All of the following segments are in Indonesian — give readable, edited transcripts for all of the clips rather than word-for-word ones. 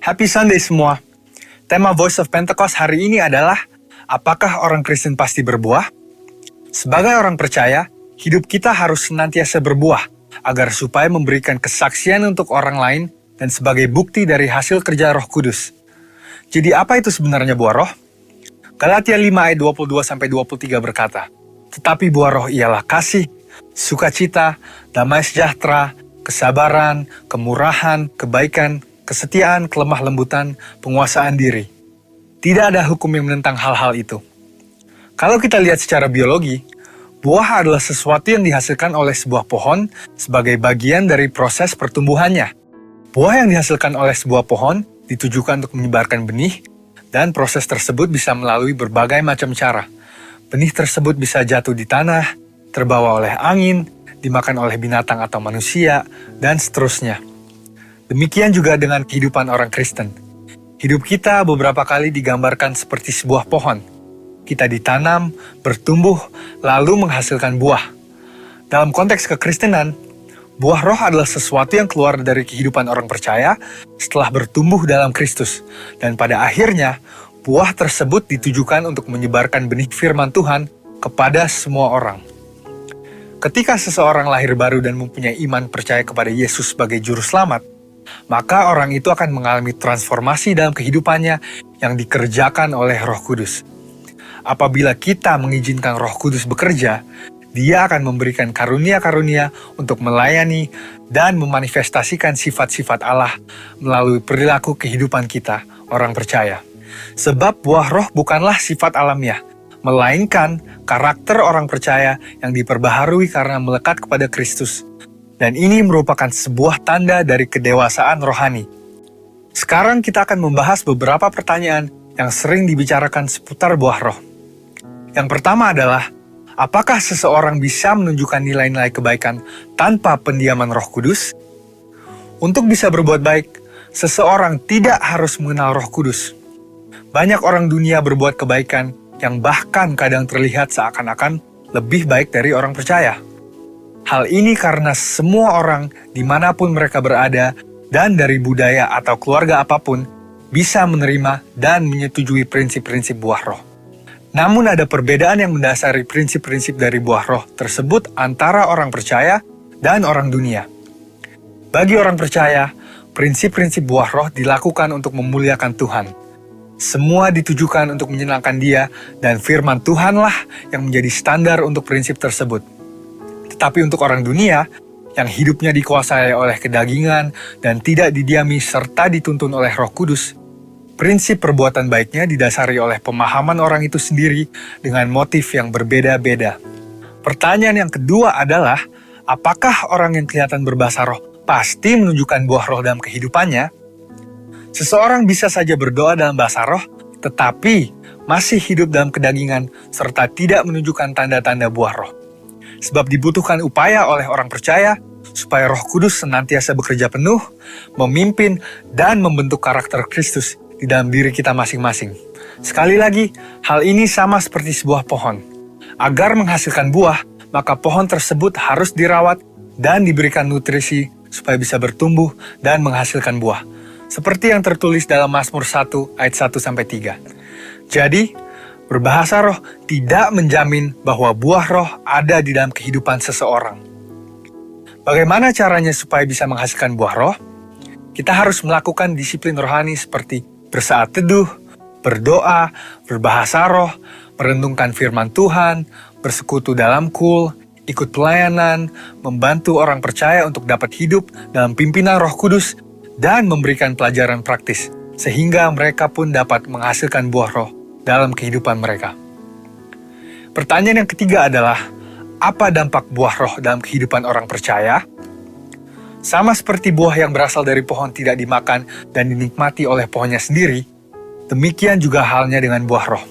Happy Sunday semua. Tema Voice of Pentecost hari ini adalah, apakah orang Kristen pasti berbuah? Sebagai orang percaya, hidup kita harus senantiasa berbuah, agar supaya memberikan kesaksian untuk orang lain dan sebagai bukti dari hasil kerja Roh Kudus. Jadi apa itu sebenarnya buah roh? Galatia 5 ayat 22-23 berkata, tetapi buah roh ialah kasih, sukacita, damai sejahtera, kesabaran, kemurahan, kebaikan, kesetiaan, kelemah lembutan, penguasaan diri. Tidak ada hukum yang menentang hal-hal itu. Kalau kita lihat secara biologi, buah adalah sesuatu yang dihasilkan oleh sebuah pohon sebagai bagian dari proses pertumbuhannya. Buah yang dihasilkan oleh sebuah pohon ditujukan untuk menyebarkan benih, dan proses tersebut bisa melalui berbagai macam cara. Benih tersebut bisa jatuh di tanah, terbawa oleh angin, dimakan oleh binatang atau manusia, dan seterusnya. Demikian juga dengan kehidupan orang Kristen. Hidup kita beberapa kali digambarkan seperti sebuah pohon. Kita ditanam, bertumbuh, lalu menghasilkan buah. Dalam konteks kekristenan, buah roh adalah sesuatu yang keluar dari kehidupan orang percaya setelah bertumbuh dalam Kristus. Dan pada akhirnya, buah tersebut ditujukan untuk menyebarkan benih firman Tuhan kepada semua orang. Ketika seseorang lahir baru dan mempunyai iman percaya kepada Yesus sebagai juru selamat, maka orang itu akan mengalami transformasi dalam kehidupannya yang dikerjakan oleh Roh Kudus. Apabila kita mengizinkan Roh Kudus bekerja, Dia akan memberikan karunia-karunia untuk melayani dan memanifestasikan sifat-sifat Allah melalui perilaku kehidupan kita, orang percaya. Sebab buah roh bukanlah sifat alamiah, melainkan karakter orang percaya yang diperbaharui karena melekat kepada Kristus. Dan ini merupakan sebuah tanda dari kedewasaan rohani. Sekarang kita akan membahas beberapa pertanyaan yang sering dibicarakan seputar buah roh. Yang pertama adalah, apakah seseorang bisa menunjukkan nilai-nilai kebaikan tanpa pendiaman Roh Kudus? Untuk bisa berbuat baik, seseorang tidak harus mengenal Roh Kudus. Banyak orang dunia berbuat kebaikan yang bahkan kadang terlihat seakan-akan lebih baik dari orang percaya. Hal ini karena semua orang dimanapun mereka berada dan dari budaya atau keluarga apapun bisa menerima dan menyetujui prinsip-prinsip buah roh. Namun ada perbedaan yang mendasari prinsip-prinsip dari buah roh tersebut antara orang percaya dan orang dunia. Bagi orang percaya, prinsip-prinsip buah roh dilakukan untuk memuliakan Tuhan. Semua ditujukan untuk menyenangkan Dia, dan firman Tuhanlah yang menjadi standar untuk prinsip tersebut. Tetapi untuk orang dunia, yang hidupnya dikuasai oleh kedagingan dan tidak didiami serta dituntun oleh Roh Kudus, prinsip perbuatan baiknya didasari oleh pemahaman orang itu sendiri dengan motif yang berbeda-beda. Pertanyaan yang kedua adalah, apakah orang yang kelihatan berbahasa roh pasti menunjukkan buah roh dalam kehidupannya? Seseorang bisa saja berdoa dalam bahasa roh, tetapi masih hidup dalam kedagingan serta tidak menunjukkan tanda-tanda buah roh. Sebab dibutuhkan upaya oleh orang percaya supaya Roh Kudus senantiasa bekerja penuh, memimpin, dan membentuk karakter Kristus di dalam diri kita masing-masing. Sekali lagi, hal ini sama seperti sebuah pohon. Agar menghasilkan buah, maka pohon tersebut harus dirawat dan diberikan nutrisi supaya bisa bertumbuh dan menghasilkan buah. Seperti yang tertulis dalam Mazmur 1 ayat 1-3. Jadi, berbahasa roh tidak menjamin bahwa buah roh ada di dalam kehidupan seseorang. Bagaimana caranya supaya bisa menghasilkan buah roh? Kita harus melakukan disiplin rohani seperti bersaat teduh, berdoa, berbahasa roh, merenungkan firman Tuhan, bersekutu dalam kul, ikut pelayanan, membantu orang percaya untuk dapat hidup dalam pimpinan Roh Kudus, dan memberikan pelajaran praktis, sehingga mereka pun dapat menghasilkan buah roh dalam kehidupan mereka. Pertanyaan yang ketiga adalah, apa dampak buah roh dalam kehidupan orang percaya? Sama seperti buah yang berasal dari pohon tidak dimakan dan dinikmati oleh pohonnya sendiri, demikian juga halnya dengan buah roh.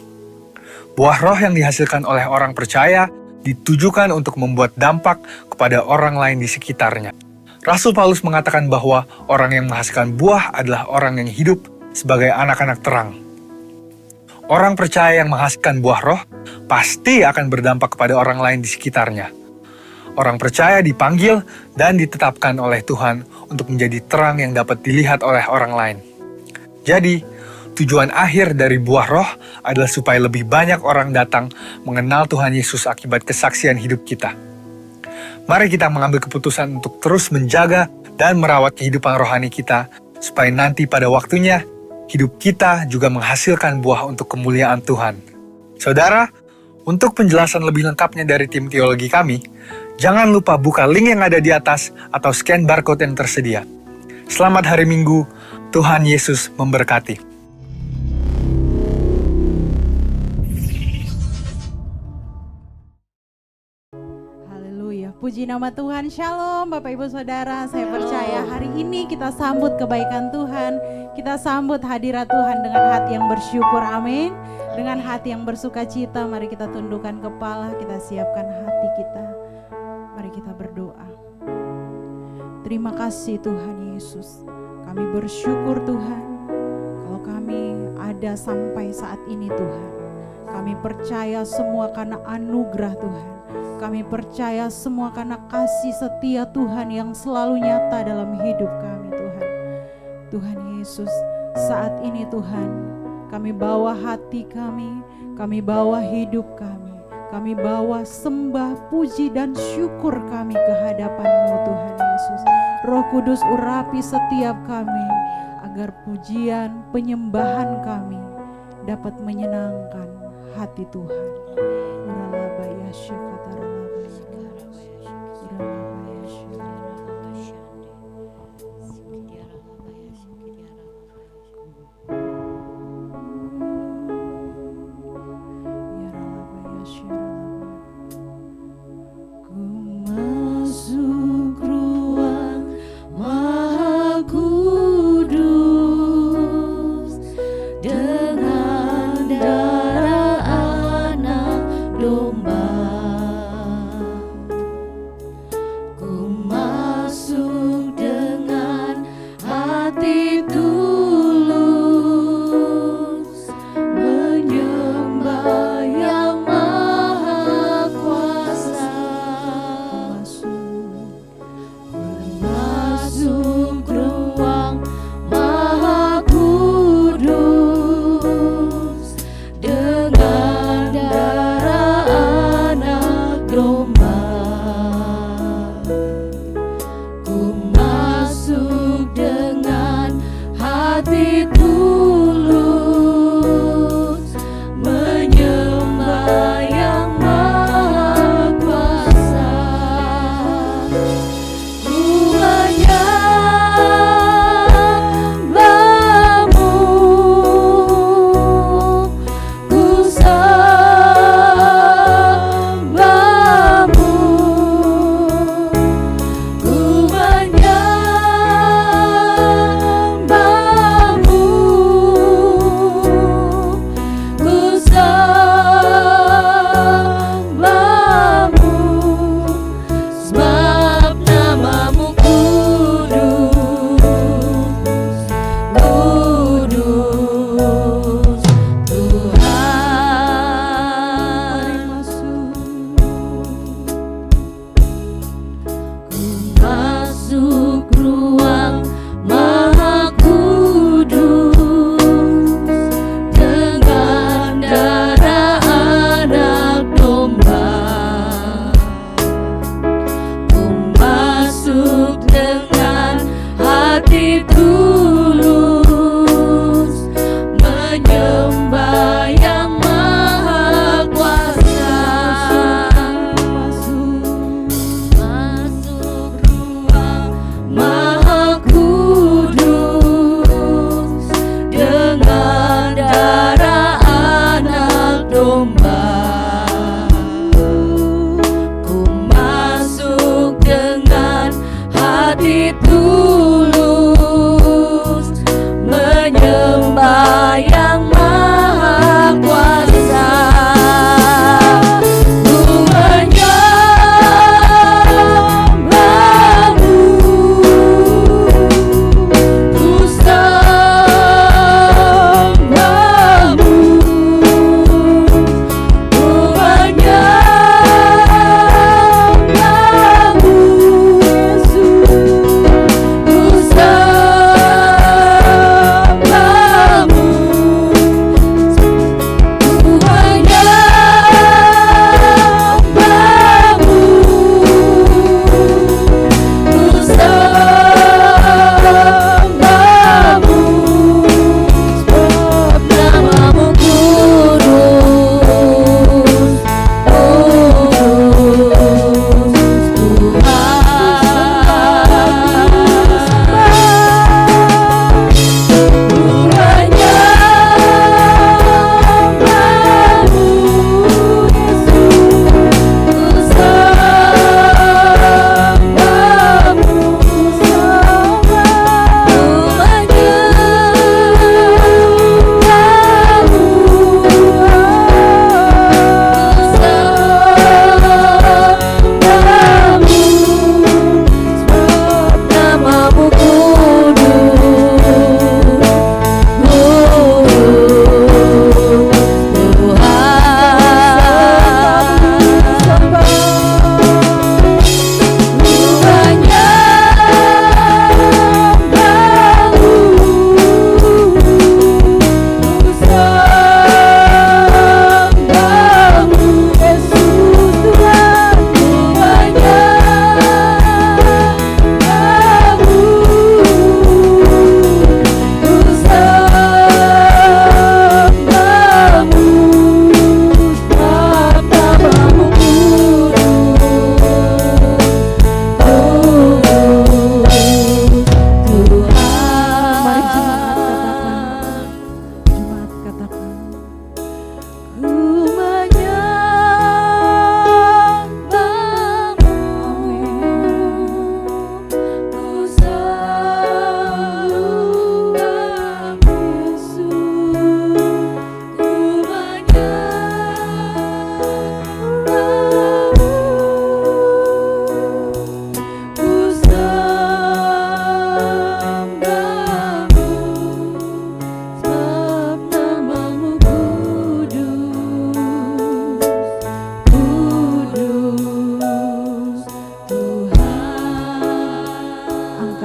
Buah roh yang dihasilkan oleh orang percaya ditujukan untuk membuat dampak kepada orang lain di sekitarnya. Rasul Paulus mengatakan bahwa orang yang menghasilkan buah adalah orang yang hidup sebagai anak-anak terang. Orang percaya yang menghasilkan buah roh pasti akan berdampak kepada orang lain di sekitarnya. Orang percaya dipanggil dan ditetapkan oleh Tuhan untuk menjadi terang yang dapat dilihat oleh orang lain. Jadi, tujuan akhir dari buah roh adalah supaya lebih banyak orang datang mengenal Tuhan Yesus akibat kesaksian hidup kita. Mari kita mengambil keputusan untuk terus menjaga dan merawat kehidupan rohani kita, supaya nanti pada waktunya, hidup kita juga menghasilkan buah untuk kemuliaan Tuhan. Saudara, untuk penjelasan lebih lengkapnya dari tim teologi kami, jangan lupa buka link yang ada di atas atau scan barcode yang tersedia. Selamat hari Minggu, Tuhan Yesus memberkati. Haleluya, puji nama Tuhan. Shalom Bapak Ibu Saudara, saya percaya hari ini kita sambut kebaikan Tuhan, kita sambut hadirat Tuhan dengan hati yang bersyukur, amin. Dengan hati yang bersuka cita, mari kita tundukkan kepala, kita siapkan hati kita. Mari kita berdoa. Terima kasih Tuhan Yesus. Kami bersyukur Tuhan, kalau kami ada sampai saat ini Tuhan. Kami percaya semua karena anugerah Tuhan. Kami percaya semua karena kasih setia Tuhan yang selalu nyata dalam hidup kami Tuhan. Tuhan Yesus, saat ini Tuhan, kami bawa hati kami bawa hidup kami bawa sembah, puji dan syukur kami ke hadapan-Mu Tuhan Yesus. Roh Kudus urapi setiap kami, agar pujian, penyembahan kami dapat menyenangkan hati Tuhan.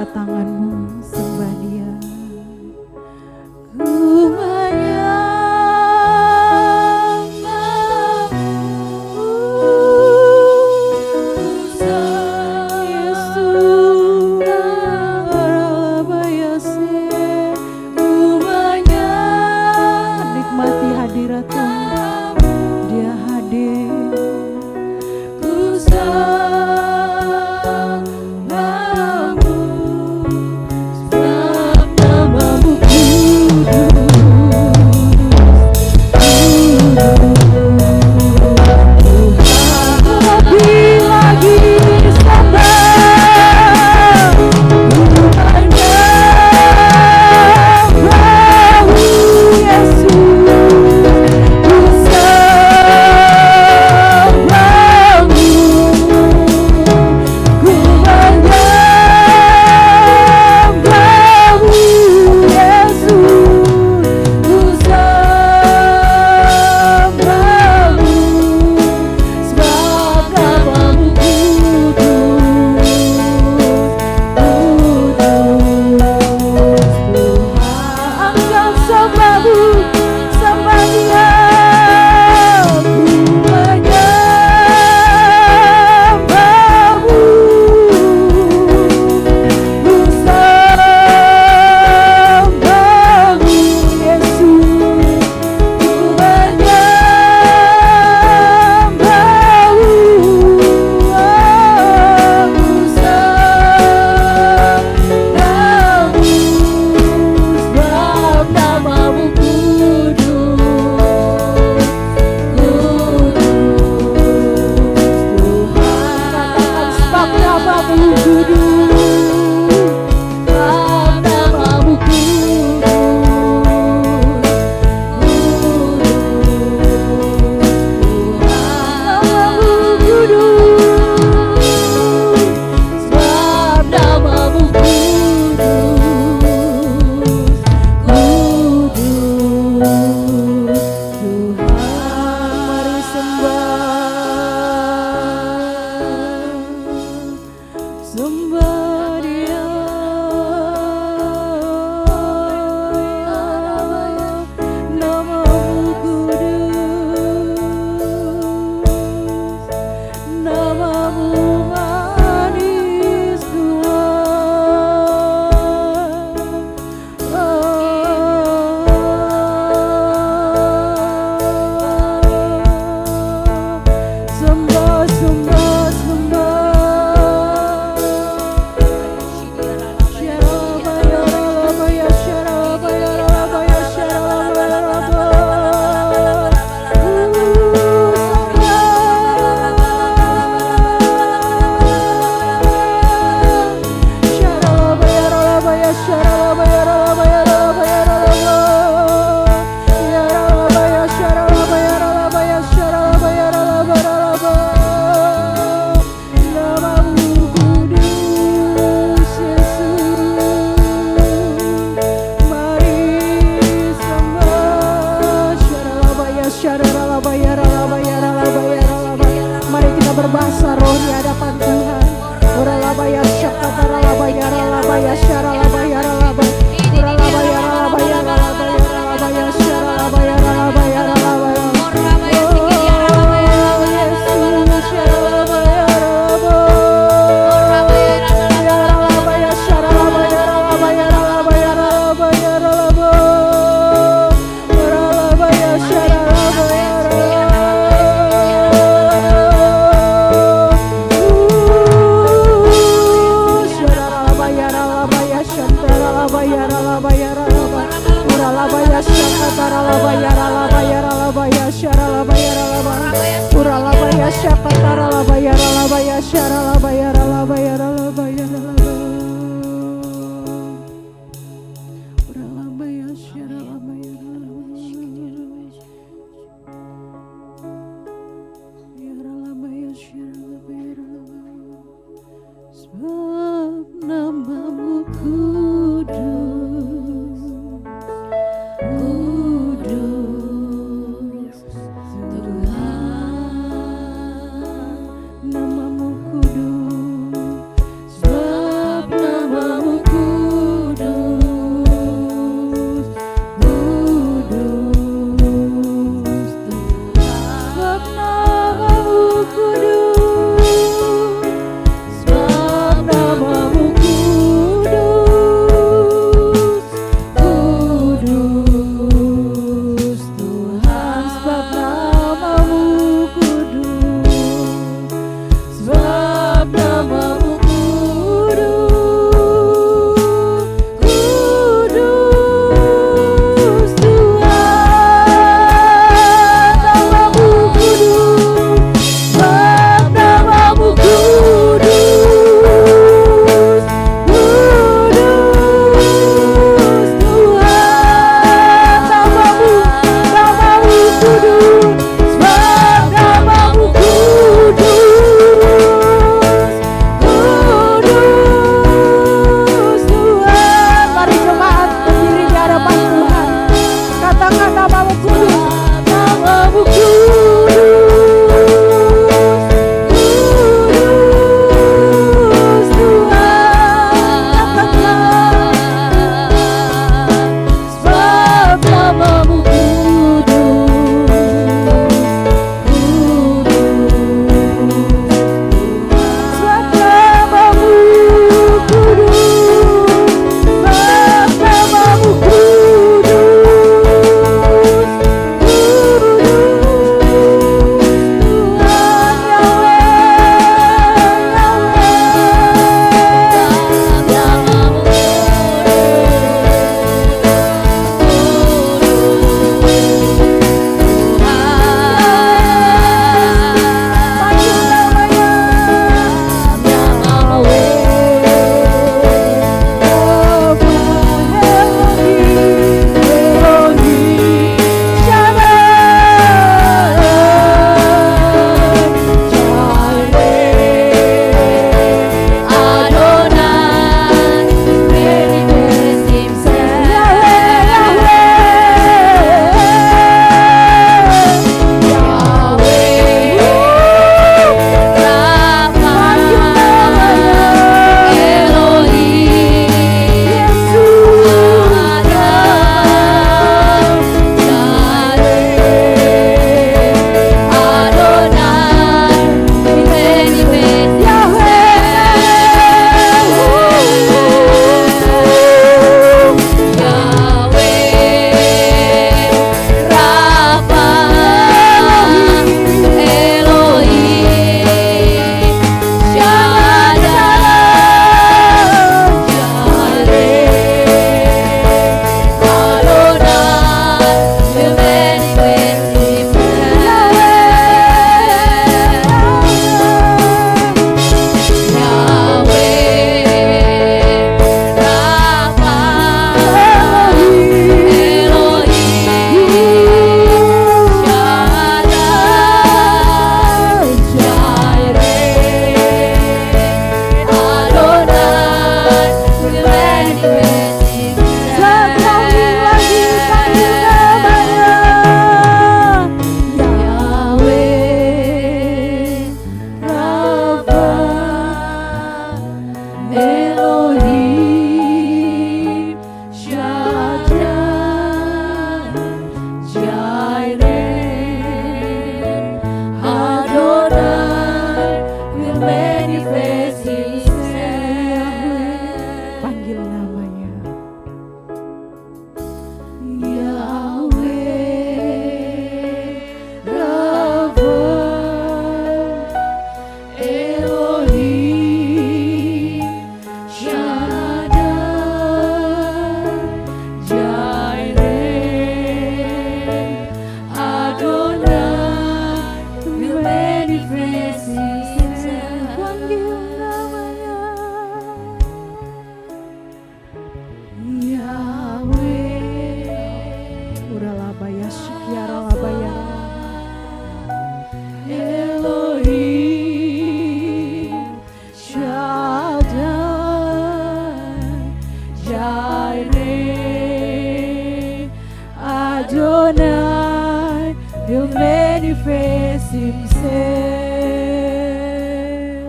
angkat tanganmu, sembah Dia. Ku nikmati hadirat Tuhan, Dia hadir. Ku sembahmu, sebab namamu lebih lagi sembah, menyembahmu Yesus. Ku sembahmu, ku menyembahmu Yesus. Ku sembahmu, sebab namamu kudus, kudus Tuhan. Engkau sembahmu, sembah Dia. Ku menyembahmu, ku sembahmu Yesus. Ku menyembahmu, ku sembahmu, sebab namamu kudus, Tuhan. Sebab namamu kudus, sebab namamu sebab namamu kudus, Tuhan. Mari sembah Dia. Namamu kudus, namamu manis Tuhan. Sembah, sembah, sembah. Syarabaya, syarabaya, syarabaya. Namamu kudus Yesus. Mari sembah. Mari kita berbahasa roh di hadapan Tuhan. Oralabaya syakataralabaya ralabaya syaralabaya ralabaya. Oralabaya ralabaya ralabaya ralabaya syaralabaya ralabaya ralabaya. Sebab namamu kudus, kudus Tuhan. Namamu kudus, sebab namamu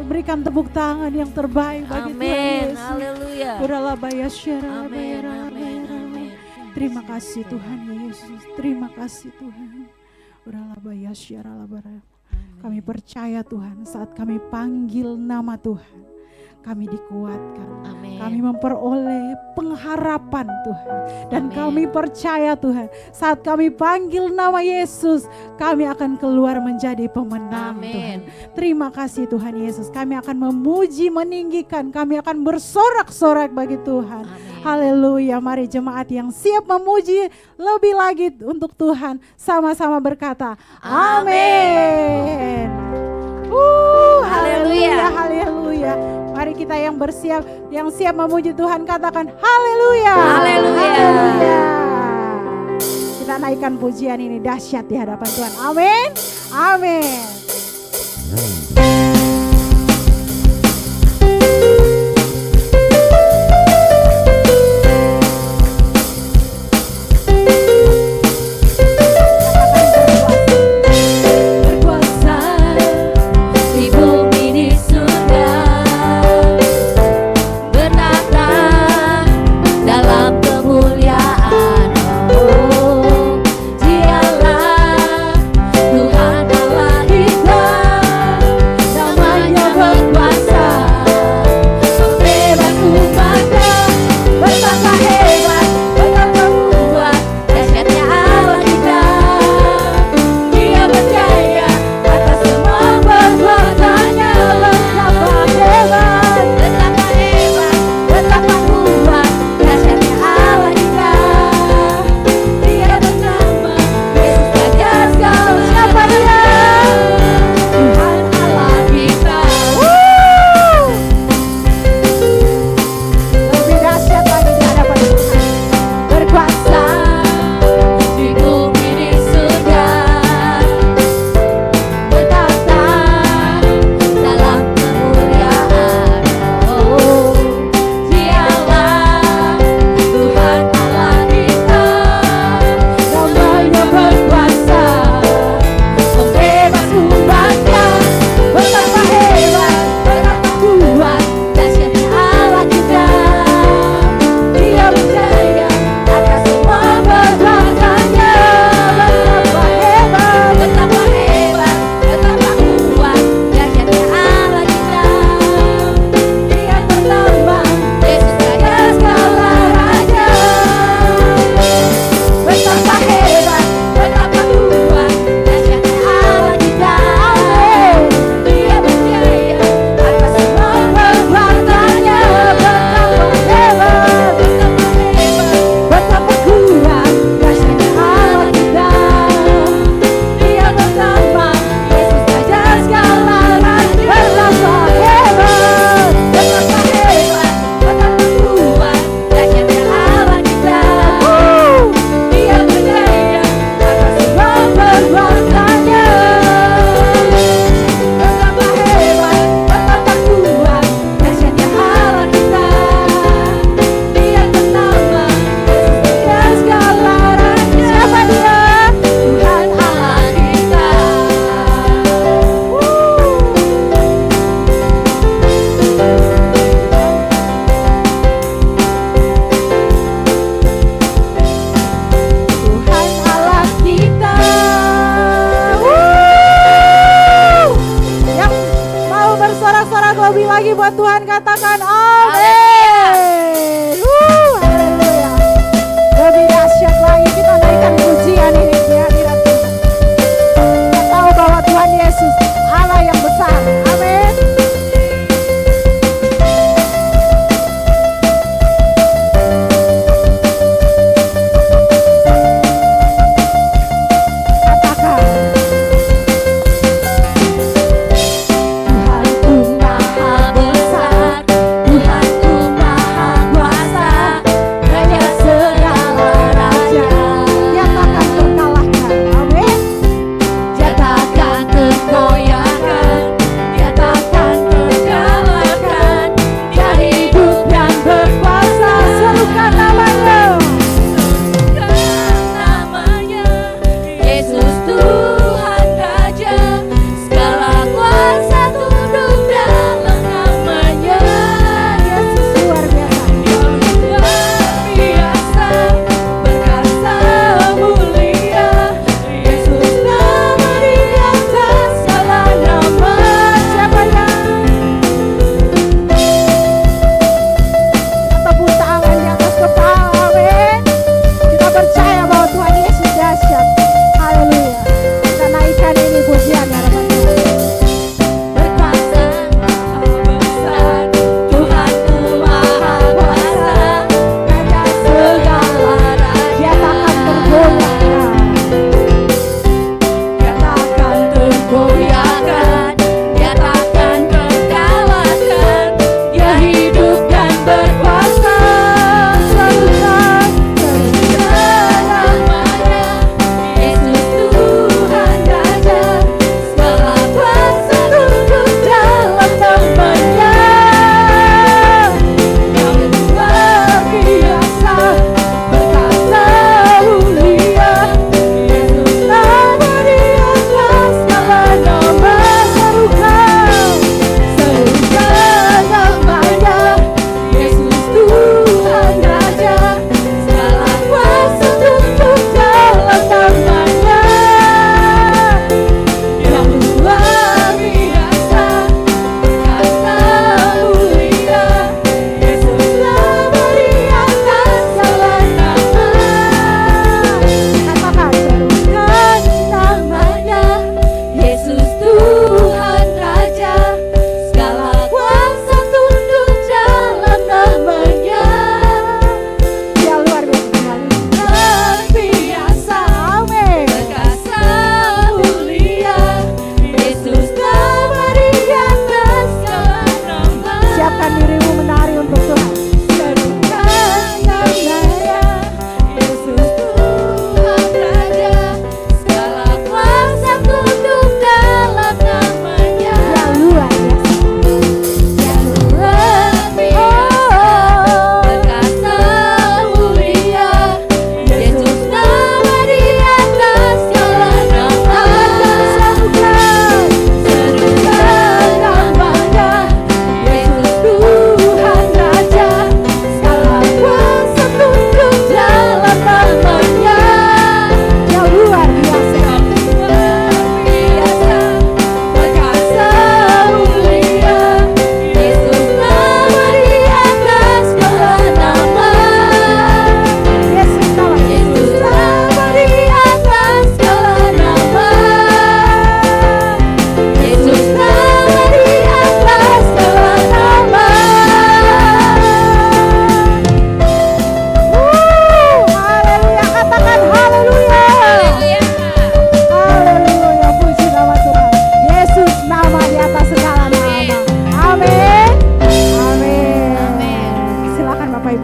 Berikan tepuk tangan yang terbaik bagi Tuhan Yesus. Haleluya. Amin, amin, amin. Terima kasih Tuhan Yesus. Terima kasih Tuhan. Kami percaya Tuhan, saat kami panggil nama Tuhan, kami dikuatkan. Amin. Kami memperoleh pengharapan Tuhan. Dan Amin. kami percaya Tuhan, saat kami panggil nama Yesus, kami akan keluar menjadi pemenang. Amin. Tuhan. Terima kasih Tuhan Yesus. Kami akan memuji, meninggikan, kami akan bersorak-sorak bagi Tuhan. Amin. Haleluya. Mari jemaat yang siap memuji lebih lagi untuk Tuhan, sama-sama berkata amin. Haleluya, haleluya. Mari kita yang bersiap, yang siap memuji Tuhan, katakan haleluya. Haleluya. Kita naikkan pujian ini dahsyat di hadapan Tuhan. Amin. Amin. Tuhan Allah Hikmah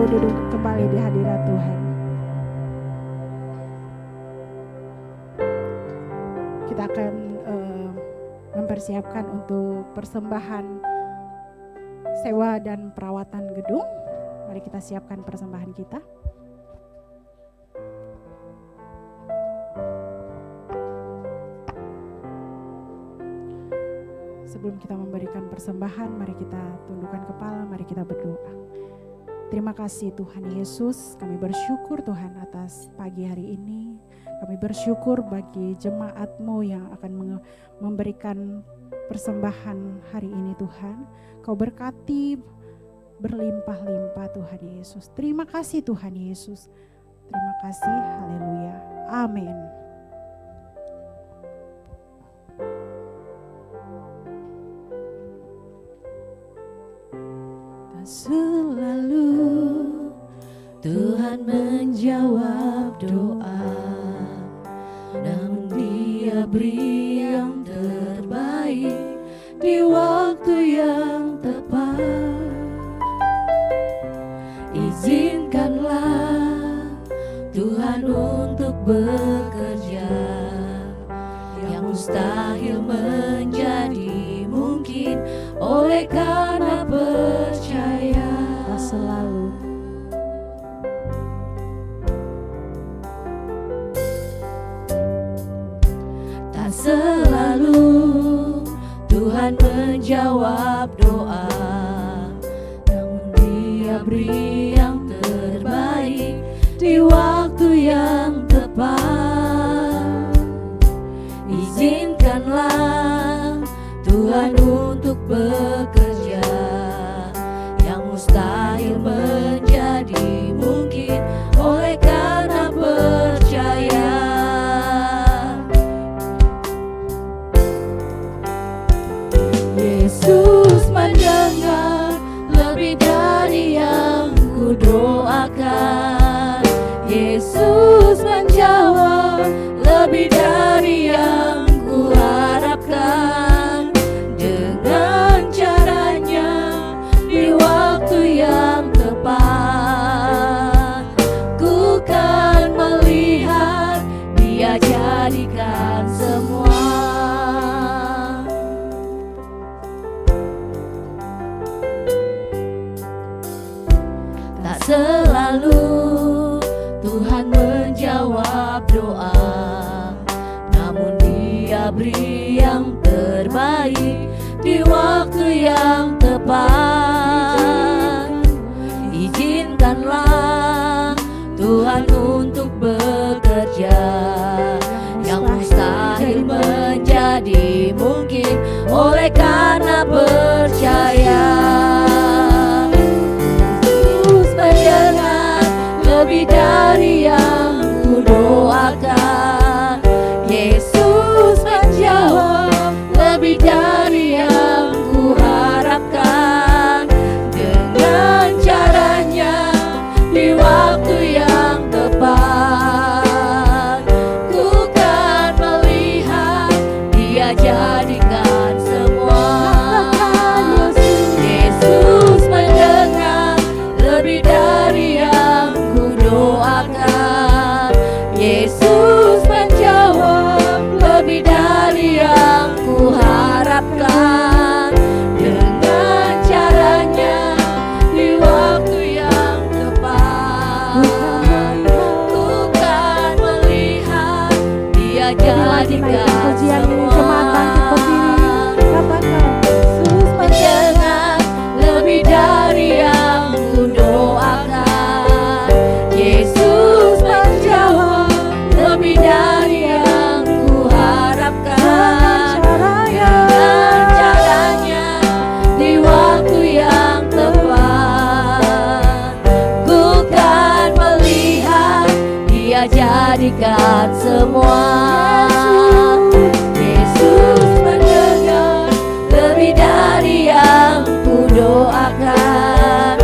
Ibu duduk kembali di hadirat Tuhan. Kita akan mempersiapkan untuk persembahan sewa dan perawatan gedung. Mari kita siapkan persembahan kita. Sebelum kita memberikan persembahan, mari kita tundukkan kepala, mari kita berdoa. Terima kasih Tuhan Yesus, kami bersyukur Tuhan atas pagi hari ini. Kami bersyukur bagi jemaat-Mu yang akan memberikan persembahan hari ini Tuhan. Kau berkati berlimpah-limpah Tuhan Yesus. Terima kasih Tuhan Yesus. Terima kasih, haleluya. Amin. Selalu Tuhan menjawab doa, namun Dia beri yang terbaik di waktu yang tepat. Izinkanlah Tuhan untuk bekerja, yang mustahil menjadi mungkin oleh karena percaya. Selalu tak selalu Tuhan menjawab doa, namun Dia beri yang terbaik di waktu yang tepat. Izinkanlah Tuhan untuk bekerja, yang mustahil menjadi mungkin oleh karena percaya. Yesus mendengar lebih dari yang kudoakan. Yesus menjawab lebih dari yang kuharapkan. Dengan caranya di waktu yang tepat, ku kan melihat Dia jadikan semua. Tak selalu Tuhan menjawab doa, namun Dia beri yang terbaik di waktu yang tepat. Izinkanlah Tuhan untuk bekerja, yang mustahil menjadi mungkin oleh karena percaya. Yesus mendengar lebih dari yang kudoakan. Yesus menjawab lebih dari yang kuharapkan. Dengan caranya di waktu yang tepat, ku kan melihat Dia jadikan semua. Yesus mendengar lebih dari yang kudoakan. Yesus menjawab lebih dari yang kuharapkan. Dengan caranya di waktu yang tepat, ku kan melihat Dia jadikan pujian ini semua. jemaat bangkit berdiri. Katakan Yesus Mendengar lebih dari yang kudoakan. Yesus menjawab lebih dari yang kuharapkan. Dengan caranya di waktu yang tepat, ku kan melihat Dia jadikan semua. Yesus mendengar lebih dari yang kudoakan.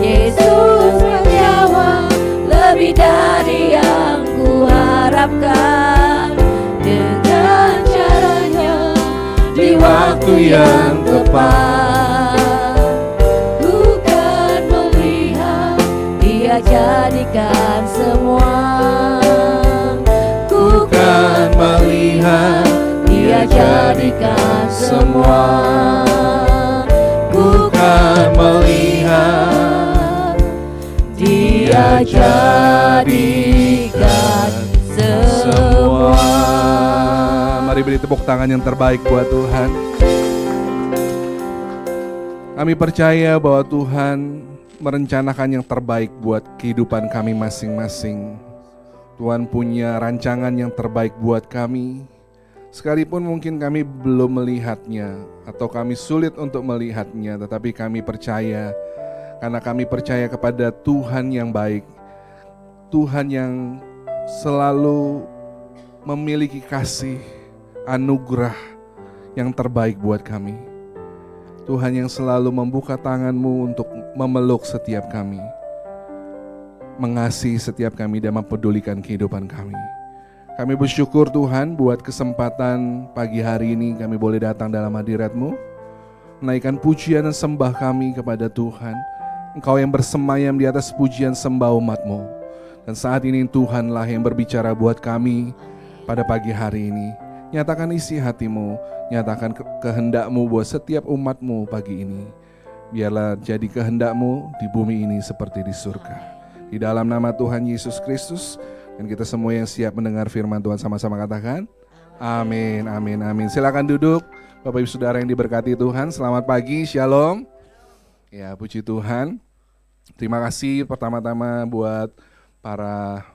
Yesus menjawab lebih dari yang kuharapkan. Dengan caranya di waktu yang tepat, ku kan melihat Dia jadikan semua. Ku kan melihat Dia jadikan semua. Ku kan melihat Dia jadikan semua. Mari beri tepuk tangan yang terbaik buat Tuhan. Kami percaya bahwa Tuhan merencanakan yang terbaik buat kehidupan kami masing-masing. Tuhan punya rancangan yang terbaik buat kami. Sekalipun mungkin kami belum melihatnya atau kami sulit untuk melihatnya, tetapi kami percaya karena kami percaya kepada Tuhan yang baik. Tuhan yang selalu memiliki kasih, anugerah yang terbaik buat kami. Tuhan yang selalu membuka tangan-Mu untuk memeluk setiap kami, mengasihi setiap kami dan mempedulikan kehidupan kami. Kami bersyukur Tuhan buat kesempatan pagi hari ini kami boleh datang dalam hadirat-Mu, menaikkan pujian dan sembah kami kepada Tuhan. Engkau yang bersemayam di atas pujian sembah umat-Mu. Dan saat ini Tuhanlah yang berbicara buat kami pada pagi hari ini. Nyatakan isi hati-Mu, nyatakan kehendak-Mu buat setiap umat-Mu pagi ini. Biarlah jadi kehendak-Mu di bumi ini seperti di surga. Di dalam nama Tuhan Yesus Kristus, dan kita semua yang siap mendengar firman Tuhan sama-sama katakan, amin, amin, amin. Silakan duduk, Bapak Ibu Saudara yang diberkati Tuhan. Selamat pagi, shalom. Ya, puji Tuhan. Terima kasih pertama-tama buat para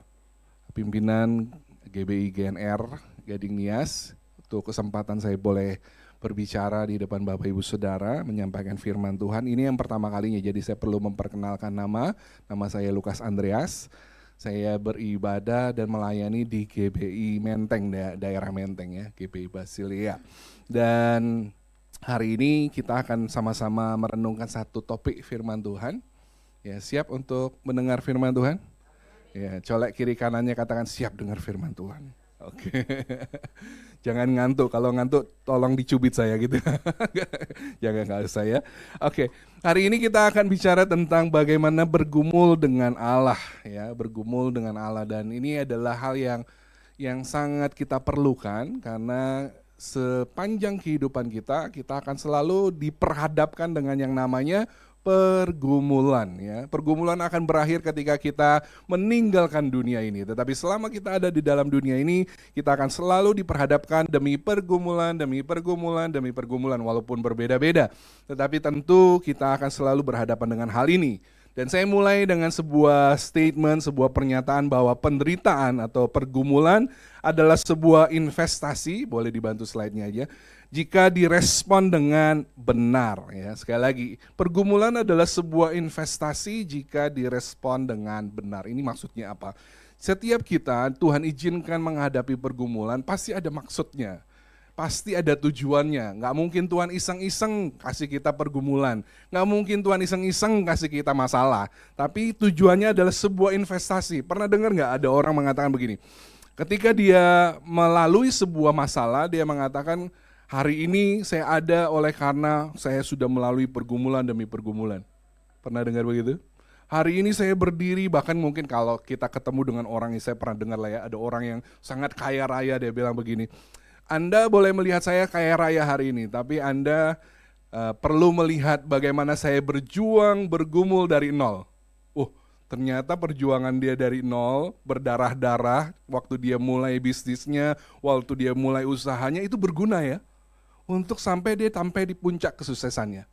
pimpinan GBI GNR Gading Nias, untuk kesempatan saya boleh berbicara di depan Bapak Ibu Saudara, menyampaikan firman Tuhan. Ini yang pertama kalinya, jadi saya perlu memperkenalkan nama saya Lukas Andreas. Saya beribadah dan melayani di GBI Menteng, daerah Menteng ya, GBI Basilia. Dan hari ini kita akan sama-sama merenungkan satu topik firman Tuhan. Ya, siap untuk mendengar firman Tuhan? Ya, colek kiri kanannya katakan siap dengar firman Tuhan. Oke. Jangan ngantuk, kalau ngantuk tolong dicubit saya gitu. Jangan nggak usah ya. Oke, hari ini kita akan bicara tentang bagaimana bergumul dengan Allah ya, bergumul dengan Allah, dan ini adalah hal yang sangat kita perlukan karena sepanjang kehidupan kita akan selalu diperhadapkan dengan yang namanya pergumulan ya. Pergumulan akan berakhir ketika kita meninggalkan dunia ini. Tetapi selama kita ada di dalam dunia ini, kita akan selalu diperhadapkan demi pergumulan, demi pergumulan, demi pergumulan, walaupun berbeda-beda. Tetapi tentu kita akan selalu berhadapan dengan hal ini. Dan saya mulai dengan sebuah statement, sebuah pernyataan bahwa penderitaan atau pergumulan adalah sebuah investasi, boleh dibantu slide-nya aja, jika direspon dengan benar ya. Sekali lagi, pergumulan adalah sebuah investasi jika direspon dengan benar. Ini maksudnya apa? Setiap kita Tuhan izinkan menghadapi pergumulan pasti ada maksudnya. Pasti ada tujuannya. Nggak mungkin Tuhan iseng-iseng kasih kita pergumulan. Nggak mungkin Tuhan iseng-iseng kasih kita masalah. Tapi tujuannya adalah sebuah investasi. Pernah dengar nggak ada orang mengatakan begini? Ketika dia melalui sebuah masalah, dia mengatakan, hari ini saya ada oleh karena saya sudah melalui pergumulan demi pergumulan. Pernah dengar begitu? Hari ini saya berdiri, bahkan mungkin kalau kita ketemu dengan orang yang saya pernah dengar lah ya, ada orang yang sangat kaya raya, dia bilang begini, Anda boleh melihat saya kaya raya hari ini, tapi Anda perlu melihat bagaimana saya berjuang, bergumul dari nol. Ternyata perjuangan dia dari nol, berdarah-darah, waktu dia mulai bisnisnya, waktu dia mulai usahanya, itu berguna ya, untuk sampai di puncak kesuksesannya.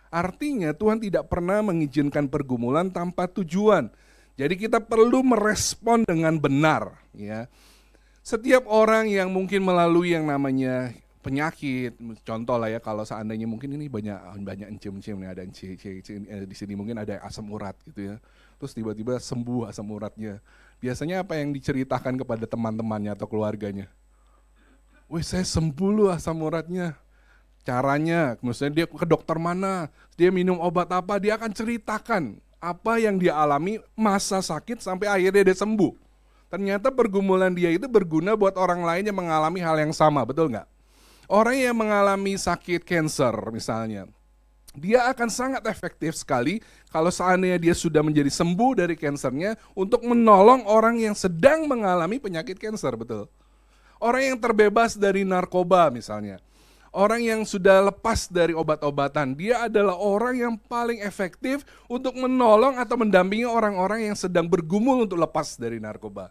Artinya Tuhan tidak pernah mengizinkan pergumulan tanpa tujuan. Jadi kita perlu merespon dengan benar ya. Setiap orang yang mungkin melalui yang namanya penyakit, contoh lah ya, kalau seandainya mungkin ini banyak encim-encim nih, ada di sini mungkin ada asam urat gitu ya. Terus tiba-tiba sembuh asam uratnya. Biasanya apa yang diceritakan kepada teman-temannya atau keluarganya? Wih, saya sembuh loh asam uratnya. Caranya, misalnya dia ke dokter mana, dia minum obat apa, dia akan ceritakan apa yang dia alami masa sakit sampai akhirnya dia sembuh. Ternyata pergumulan dia itu berguna buat orang lain yang mengalami hal yang sama, betul nggak? Orang yang mengalami sakit cancer misalnya, Dia akan sangat efektif sekali kalau seandainya dia sudah menjadi sembuh dari kansernya untuk menolong orang yang sedang mengalami penyakit kanker, betul. Orang yang terbebas dari narkoba misalnya. Orang yang sudah lepas dari obat-obatan, dia adalah orang yang paling efektif untuk menolong atau mendampingi orang-orang yang sedang bergumul untuk lepas dari narkoba.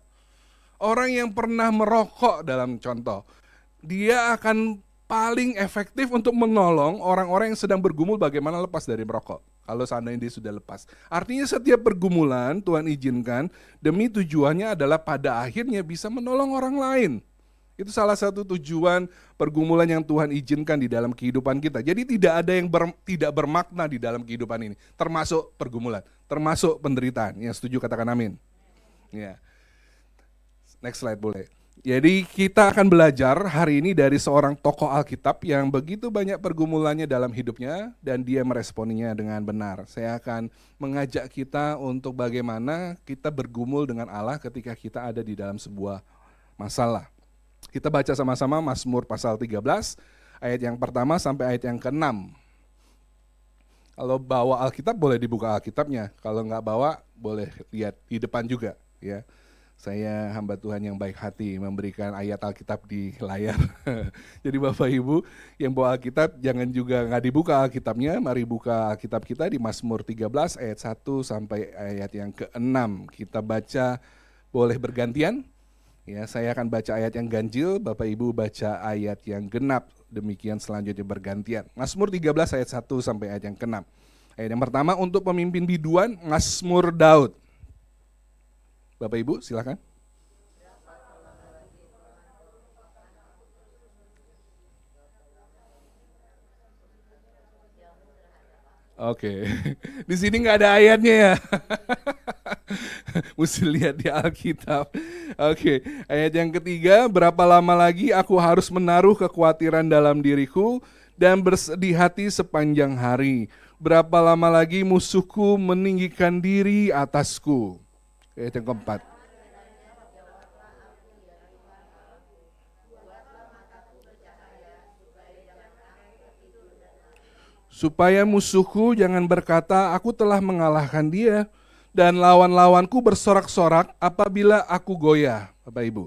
Orang yang pernah merokok dalam contoh, dia akan paling efektif untuk menolong orang-orang yang sedang bergumul bagaimana lepas dari merokok. Kalau seandainya dia sudah lepas. Artinya setiap pergumulan Tuhan izinkan demi tujuannya adalah pada akhirnya bisa menolong orang lain. Itu salah satu tujuan pergumulan yang Tuhan izinkan di dalam kehidupan kita. Jadi tidak ada yang tidak bermakna di dalam kehidupan ini. Termasuk pergumulan, termasuk penderitaan. Yang setuju katakan amin. Ya. Next slide boleh. Jadi kita akan belajar hari ini dari seorang tokoh Alkitab yang begitu banyak pergumulannya dalam hidupnya dan dia meresponinya dengan benar. Saya akan mengajak kita untuk bagaimana kita bergumul dengan Allah ketika kita ada di dalam sebuah masalah. Kita baca sama-sama Mazmur pasal 13 ayat yang pertama sampai ayat yang ke-6. Kalau bawa Alkitab boleh dibuka Alkitabnya, kalau nggak bawa boleh lihat di depan juga ya. Saya hamba Tuhan yang baik hati memberikan ayat Alkitab di layar. Jadi Bapak Ibu yang bawa Alkitab jangan juga nggak dibuka Alkitabnya. Mari buka Alkitab kita di Mazmur 13 ayat 1 sampai ayat yang ke-6. Kita baca boleh bergantian. Ya, saya akan baca ayat yang ganjil, Bapak Ibu baca ayat yang genap. Demikian selanjutnya bergantian. Mazmur 13 ayat 1 sampai ayat yang ke-6. Ayat yang pertama untuk pemimpin biduan Mazmur Daud. Bapak Ibu silakan. Oke, di sini nggak ada ayatnya ya. Mesti lihat di Alkitab. Oke, ayat yang ketiga, berapa lama lagi aku harus menaruh kekhawatiran dalam diriku dan bersedih hati sepanjang hari. Berapa lama lagi musuhku meninggikan diri atasku. Ayat yang keempat. Supaya musuhku jangan berkata, aku telah mengalahkan dia, dan lawan-lawanku bersorak-sorak apabila aku goyah. Bapak Ibu.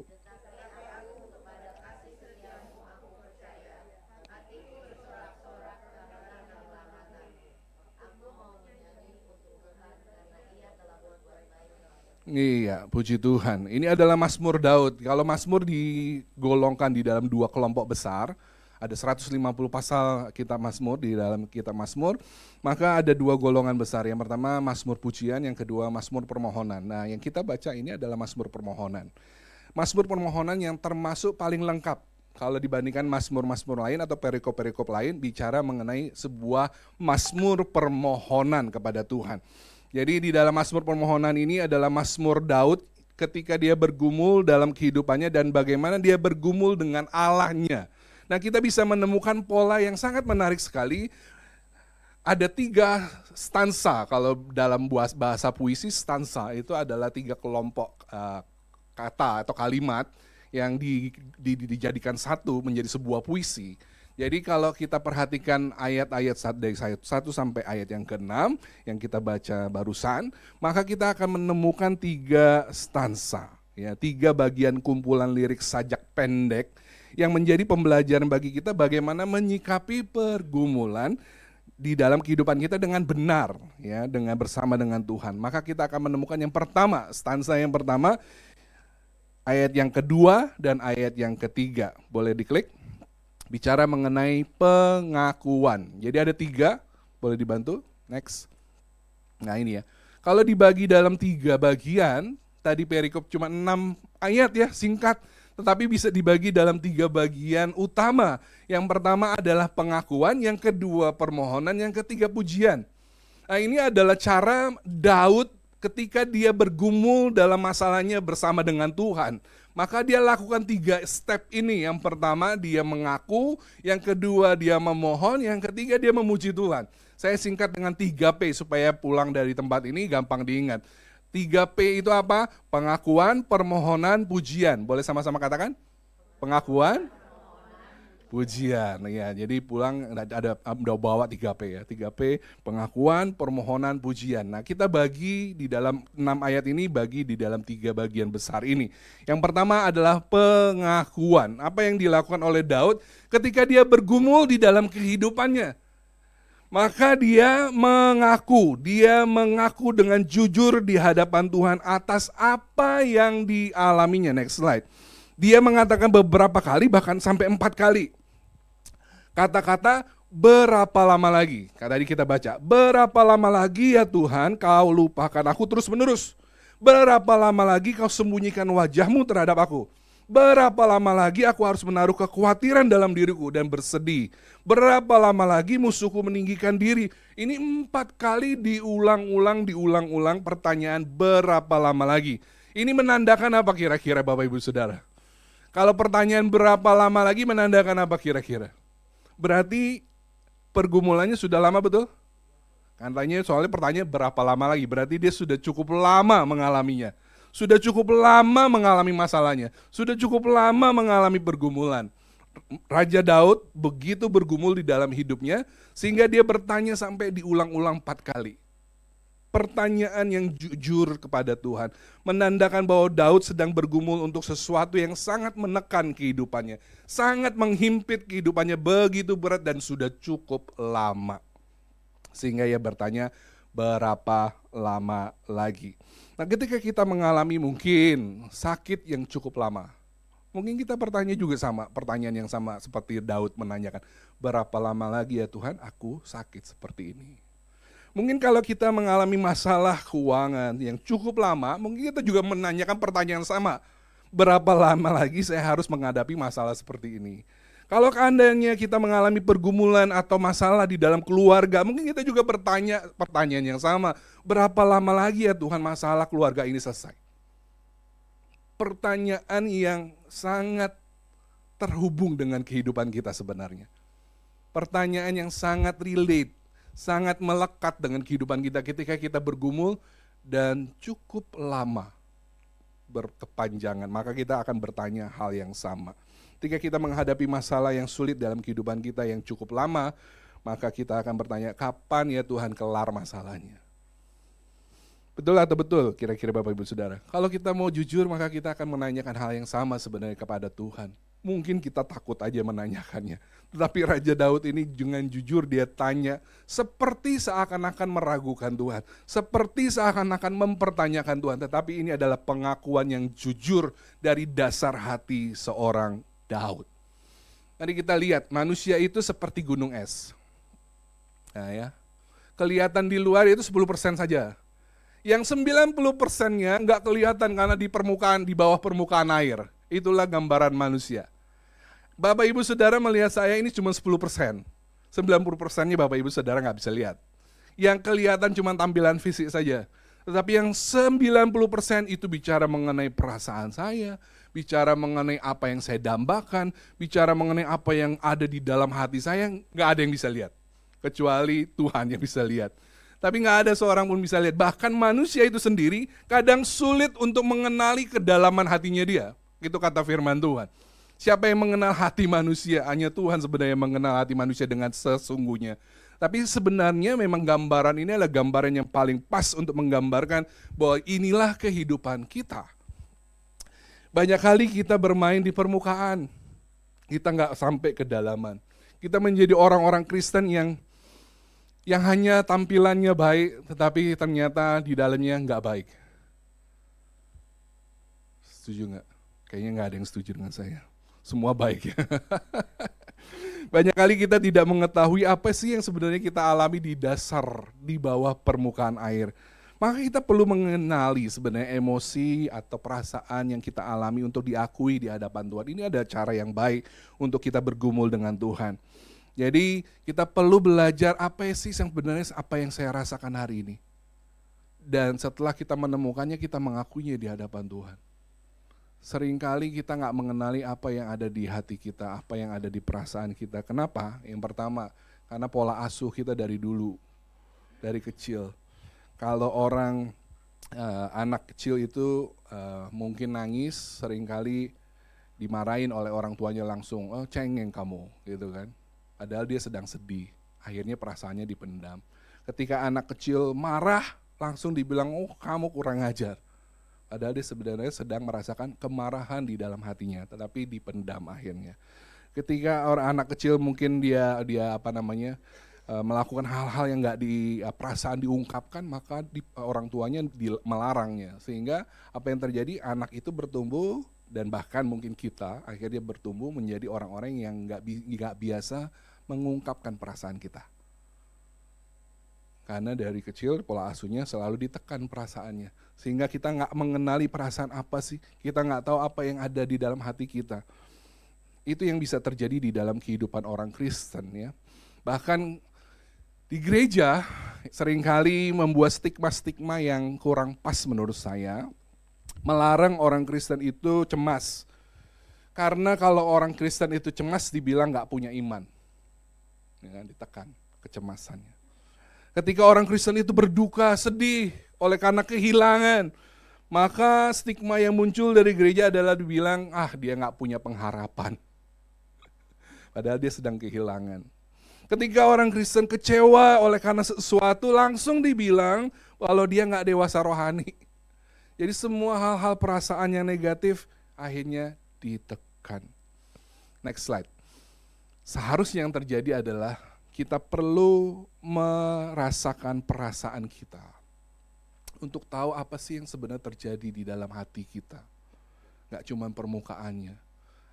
Iya, puji Tuhan. Ini adalah Mazmur Daud. Kalau Mazmur digolongkan di dalam dua kelompok besar, ada 150 pasal kitab Mazmur di dalam kitab Mazmur, maka ada dua golongan besar. Yang pertama Mazmur pujian, yang kedua Mazmur permohonan. Nah, yang kita baca ini adalah Mazmur permohonan. Mazmur permohonan yang termasuk paling lengkap. Kalau dibandingkan Mazmur-Mazmur lain atau perikop-perikop lain, bicara mengenai sebuah Mazmur permohonan kepada Tuhan. Jadi di dalam Mazmur permohonan ini adalah Mazmur Daud ketika dia bergumul dalam kehidupannya dan bagaimana dia bergumul dengan Allahnya. Nah, kita bisa menemukan pola yang sangat menarik sekali. Ada 3 stansa, kalau dalam bahasa puisi stansa itu adalah 3 kelompok kata atau kalimat yang dijadikan satu menjadi sebuah puisi. Jadi kalau kita perhatikan ayat-ayat dari ayat 1 sampai ayat yang ke-6 yang kita baca barusan, maka kita akan menemukan 3 stansa, ya, 3 bagian kumpulan lirik sajak pendek yang menjadi pembelajaran bagi kita bagaimana menyikapi pergumulan di dalam kehidupan kita dengan benar, ya, dengan bersama dengan Tuhan. Maka kita akan menemukan yang pertama, stansa yang pertama, ayat yang kedua dan ayat yang ketiga. Boleh diklik. Bicara mengenai pengakuan. Jadi ada 3, boleh dibantu? Next. Nah ini ya. Kalau dibagi dalam 3 bagian, tadi perikop cuma 6 ayat ya, singkat. Tetapi bisa dibagi dalam 3 bagian utama. Yang pertama adalah pengakuan, yang kedua permohonan, yang ketiga pujian. Nah ini adalah cara Daud ketika dia bergumul dalam masalahnya bersama dengan Tuhan. Maka dia lakukan 3 step ini. Yang pertama dia mengaku, yang kedua dia memohon, yang ketiga dia memuji Tuhan. Saya singkat dengan 3P supaya pulang dari tempat ini gampang diingat. 3P itu apa? Pengakuan, permohonan, pujian. Boleh sama-sama katakan? Pengakuan, Pujian, ya. Jadi pulang ada udah bawa 3P ya. 3P, pengakuan, permohonan, pujian. Nah, kita bagi di dalam 6 ayat ini, bagi di dalam 3 bagian besar ini. Yang pertama adalah pengakuan. Apa yang dilakukan oleh Daud ketika dia bergumul di dalam kehidupannya. Maka dia mengaku dengan jujur di hadapan Tuhan atas apa yang dialaminya. Next slide. Dia mengatakan beberapa kali, bahkan sampai 4 kali. Kata-kata berapa lama lagi? Tadi kita baca, berapa lama lagi ya Tuhan kau lupakan aku terus menerus? Berapa lama lagi kau sembunyikan wajahmu terhadap aku? Berapa lama lagi aku harus menaruh kekhawatiran dalam diriku dan bersedih? Berapa lama lagi musuhku meninggikan diri? Ini 4 kali diulang-ulang pertanyaan berapa lama lagi. Ini menandakan apa kira-kira Bapak Ibu Saudara? Kalau pertanyaan berapa lama lagi menandakan apa kira-kira? Berarti pergumulannya sudah lama, betul? Katanya soalnya pertanyaan berapa lama lagi, berarti dia sudah cukup lama mengalaminya. Sudah cukup lama mengalami masalahnya. Sudah cukup lama mengalami pergumulan. Raja Daud begitu bergumul di dalam hidupnya, sehingga dia bertanya sampai diulang-ulang 4 kali. Pertanyaan yang jujur kepada Tuhan menandakan bahwa Daud sedang bergumul untuk sesuatu yang sangat menekan kehidupannya, sangat menghimpit kehidupannya, begitu berat dan sudah cukup lama. Sehingga ia bertanya, berapa lama lagi? Nah, ketika kita mengalami mungkin sakit yang cukup lama, mungkin kita bertanya juga sama, pertanyaan yang sama seperti Daud menanyakan, berapa lama lagi ya Tuhan aku sakit seperti ini? Mungkin kalau kita mengalami masalah keuangan yang cukup lama, mungkin kita juga menanyakan pertanyaan sama. Berapa lama lagi saya harus menghadapi masalah seperti ini? Kalau seandainya kita mengalami pergumulan atau masalah di dalam keluarga, mungkin kita juga bertanya pertanyaan yang sama. Berapa lama lagi ya Tuhan masalah keluarga ini selesai? Pertanyaan yang sangat terhubung dengan kehidupan kita sebenarnya. Pertanyaan yang sangat relate, sangat melekat dengan kehidupan kita ketika kita bergumul dan cukup lama berkepanjangan, maka kita akan bertanya hal yang sama. Ketika kita menghadapi masalah yang sulit dalam kehidupan kita yang cukup lama, maka kita akan bertanya, kapan ya Tuhan kelar masalahnya? Betul atau betul kira-kira Bapak Ibu Saudara? Kalau kita mau jujur, maka kita akan menanyakan hal yang sama sebenarnya kepada Tuhan. Mungkin kita takut aja menanyakannya. Tetapi Raja Daud ini dengan jujur dia tanya seperti seakan-akan meragukan Tuhan. Seperti seakan-akan mempertanyakan Tuhan. Tetapi ini adalah pengakuan yang jujur dari dasar hati seorang Daud. Mari kita lihat manusia itu seperti gunung es. Nah ya, kelihatan di luar itu 10% saja. Yang 90%-nya nggak kelihatan karena di permukaan, di bawah permukaan air. Itulah gambaran manusia. Bapak Ibu Saudara melihat saya ini cuma 10%. 90%-nya Bapak Ibu Saudara nggak bisa lihat. Yang kelihatan cuma tampilan fisik saja. Tetapi yang 90% itu bicara mengenai perasaan saya, bicara mengenai apa yang saya dambakan, bicara mengenai apa yang ada di dalam hati saya, nggak ada yang bisa lihat. Kecuali Tuhan yang bisa lihat. Tapi nggak ada seorang pun bisa lihat. Bahkan manusia itu sendiri kadang sulit untuk mengenali kedalaman hatinya dia. Itu kata firman Tuhan. Siapa yang mengenal hati manusia? Hanya Tuhan sebenarnya mengenal hati manusia dengan sesungguhnya. Tapi sebenarnya memang gambaran ini adalah gambaran yang paling pas untuk menggambarkan bahwa inilah kehidupan kita. Banyak kali kita bermain di permukaan. Kita nggak sampai kedalaman. Kita menjadi orang-orang Kristen yang hanya tampilannya baik, tetapi ternyata di dalamnya nggak baik. Setuju nggak? Kayaknya nggak ada yang setuju dengan saya. Semua baik ya. Banyak kali kita tidak mengetahui apa sih yang sebenarnya kita alami di dasar, di bawah permukaan air. Maka kita perlu mengenali sebenarnya emosi atau perasaan yang kita alami untuk diakui di hadapan Tuhan. Ini ada cara yang baik untuk kita bergumul dengan Tuhan. Jadi kita perlu belajar apa sih yang sebenarnya apa yang saya rasakan hari ini. Dan setelah kita menemukannya, kita mengakuinya di hadapan Tuhan. Seringkali kita nggak mengenali apa yang ada di hati kita, apa yang ada di perasaan kita. Kenapa? Yang pertama, karena pola asuh kita dari dulu, dari kecil. Kalau anak kecil itu mungkin nangis, seringkali dimarahin oleh orang tuanya langsung, oh cengeng kamu gitu kan. Padahal dia sedang sedih, akhirnya perasaannya dipendam. Ketika anak kecil marah, langsung dibilang, oh kamu kurang ajar. Padahal dia sebenarnya sedang merasakan kemarahan di dalam hatinya, tetapi dipendam akhirnya. Ketika orang anak kecil mungkin dia melakukan hal-hal yang nggak perasaan diungkapkan, maka orang tuanya melarangnya. Sehingga apa yang terjadi, anak itu bertumbuh dan bahkan mungkin kita akhirnya bertumbuh menjadi orang-orang yang nggak biasa mengungkapkan perasaan kita. Karena dari kecil pola asuhnya selalu ditekan perasaannya. Sehingga kita nggak mengenali perasaan apa sih, kita nggak tahu apa yang ada di dalam hati kita. Itu yang bisa terjadi di dalam kehidupan orang Kristen ya. Bahkan di gereja seringkali membuat stigma-stigma yang kurang pas menurut saya. Melarang orang Kristen itu cemas. Karena kalau orang Kristen itu cemas dibilang nggak punya iman. Ya, ditekan kecemasannya. Ketika orang Kristen itu berduka, sedih oleh karena kehilangan, maka stigma yang muncul dari gereja adalah dibilang, dia nggak punya pengharapan. Padahal dia sedang kehilangan. Ketika orang Kristen kecewa oleh karena sesuatu, langsung dibilang kalau dia nggak dewasa rohani. Jadi semua hal-hal perasaan yang negatif akhirnya ditekan. Next slide. Seharusnya yang terjadi adalah kita perlu merasakan perasaan kita untuk tahu apa sih yang sebenarnya terjadi di dalam hati kita. Gak cuma permukaannya.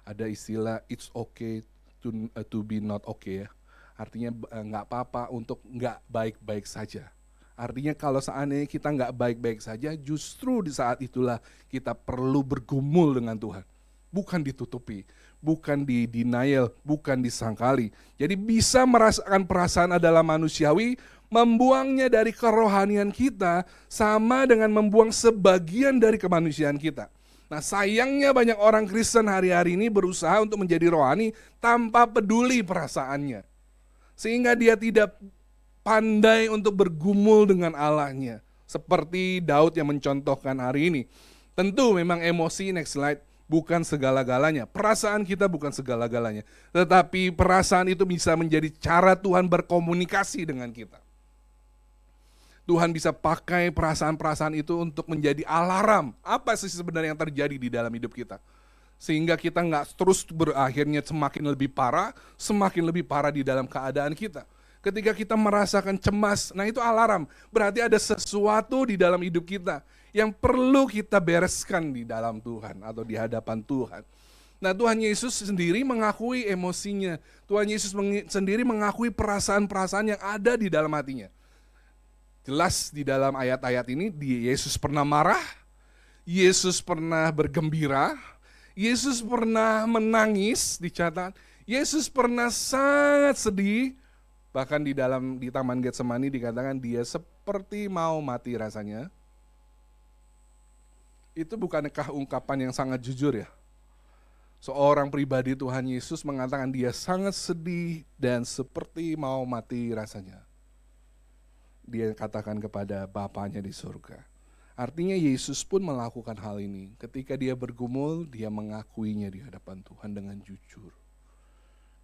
Ada istilah it's okay to be not okay ya. Artinya gak apa-apa untuk gak baik-baik saja. Artinya kalau seandainya kita gak baik-baik saja, justru di saat itulah kita perlu bergumul dengan Tuhan. Bukan ditutupi, bukan di denial, bukan disangkali. Jadi bisa merasakan perasaan adalah manusiawi, membuangnya dari kerohanian kita sama dengan membuang sebagian dari kemanusiaan kita. Nah sayangnya banyak orang Kristen hari-hari ini berusaha untuk menjadi rohani tanpa peduli perasaannya. Sehingga dia tidak pandai untuk bergumul dengan Allahnya. Seperti Daud yang mencontohkan hari ini. Tentu memang emosi, next slide, bukan segala-galanya. Perasaan kita bukan segala-galanya. Tetapi perasaan itu bisa menjadi cara Tuhan berkomunikasi dengan kita. Tuhan bisa pakai perasaan-perasaan itu untuk menjadi alarm. Apa sih sebenarnya yang terjadi di dalam hidup kita? Sehingga kita nggak terus berakhirnya semakin lebih parah di dalam keadaan kita. Ketika kita merasakan cemas, nah itu alarm. Berarti ada sesuatu di dalam hidup kita yang perlu kita bereskan di dalam Tuhan atau di hadapan Tuhan. Nah Tuhan Yesus sendiri mengakui emosinya. Tuhan Yesus sendiri mengakui perasaan-perasaan yang ada di dalam hatinya. Jelas di dalam ayat-ayat ini, Yesus pernah marah, Yesus pernah bergembira, Yesus pernah menangis, dicatat. Yesus pernah sangat sedih, bahkan di Taman Getsemani dikatakan dia seperti mau mati rasanya. Itu bukankah ungkapan yang sangat jujur ya? Seorang pribadi Tuhan Yesus mengatakan dia sangat sedih dan seperti mau mati rasanya. Dia katakan kepada Bapanya di surga. Artinya Yesus pun melakukan hal ini. Ketika dia bergumul, dia mengakuinya di hadapan Tuhan dengan jujur.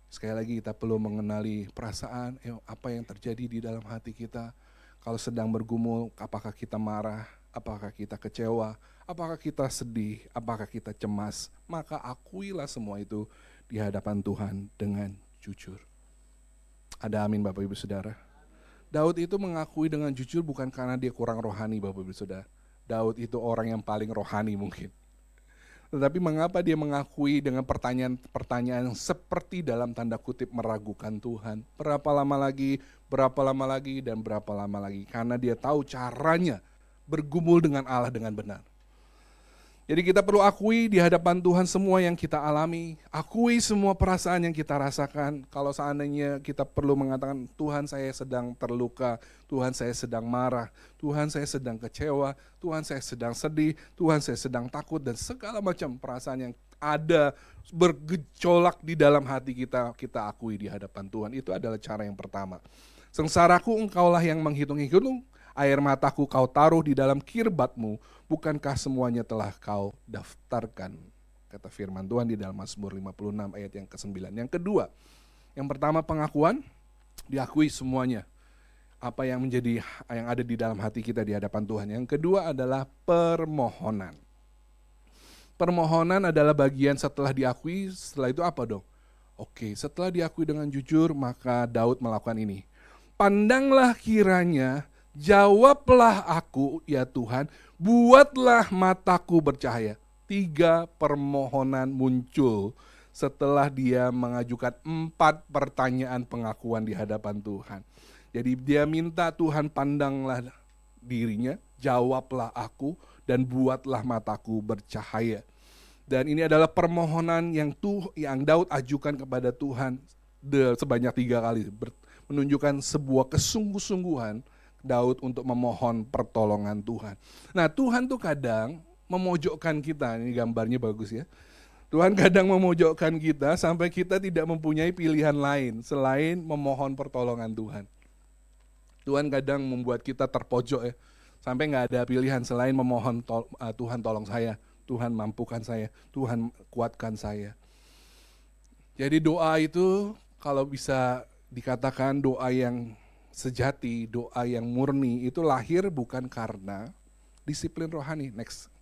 Sekali lagi kita perlu mengenali perasaan, apa yang terjadi di dalam hati kita. Kalau sedang bergumul, apakah kita marah, apakah kita kecewa, apakah kita sedih, apakah kita cemas. Maka akuilah semua itu di hadapan Tuhan dengan jujur. Ada amin Bapak Ibu Saudara. Daud itu mengakui dengan jujur bukan karena dia kurang rohani Bapak Ibu Saudara. Daud itu orang yang paling rohani mungkin. Tetapi mengapa dia mengakui dengan pertanyaan seperti dalam tanda kutip meragukan Tuhan. Berapa lama lagi, dan berapa lama lagi. Karena dia tahu caranya bergumul dengan Allah dengan benar. Jadi kita perlu akui di hadapan Tuhan semua yang kita alami. Akui semua perasaan yang kita rasakan. Kalau seandainya kita perlu mengatakan, Tuhan saya sedang terluka, Tuhan saya sedang marah, Tuhan saya sedang kecewa, Tuhan saya sedang sedih, Tuhan saya sedang takut, dan segala macam perasaan yang ada bergejolak di dalam hati kita, kita akui di hadapan Tuhan. Itu adalah cara yang pertama. Sengsaraku engkaulah yang menghitung-hitung, air mataku kau taruh di dalam kirbatmu, bukankah semuanya telah kau daftarkan? kata firman Tuhan di dalam Mazmur 56 ayat yang ke-9. Yang kedua, yang pertama pengakuan, diakui semuanya apa yang ada di dalam hati kita di hadapan Tuhan. Yang kedua adalah permohonan. Permohonan adalah bagian setelah diakui, setelah itu apa dong? Oke, setelah diakui dengan jujur, maka Daud melakukan ini. Pandanglah kiranya, jawablah aku ya Tuhan, buatlah mataku bercahaya. 3 permohonan muncul setelah dia mengajukan 4 pertanyaan pengakuan di hadapan Tuhan. Jadi dia minta Tuhan pandanglah dirinya, jawablah aku, dan buatlah mataku bercahaya. Dan ini adalah permohonan yang Daud ajukan kepada Tuhan sebanyak 3 kali, menunjukkan sebuah kesungguh-sungguhan Daud untuk memohon pertolongan Tuhan. Nah, Tuhan tuh kadang memojokkan kita, ini gambarnya bagus ya. Tuhan kadang memojokkan kita sampai kita tidak mempunyai pilihan lain selain memohon pertolongan Tuhan. Tuhan kadang membuat kita terpojok ya, sampai nggak ada pilihan selain memohon Tuhan tolong saya, Tuhan mampukan saya, Tuhan kuatkan saya. Jadi doa itu kalau bisa dikatakan doa yang sejati, doa yang murni itu lahir bukan karena disiplin rohani. Next.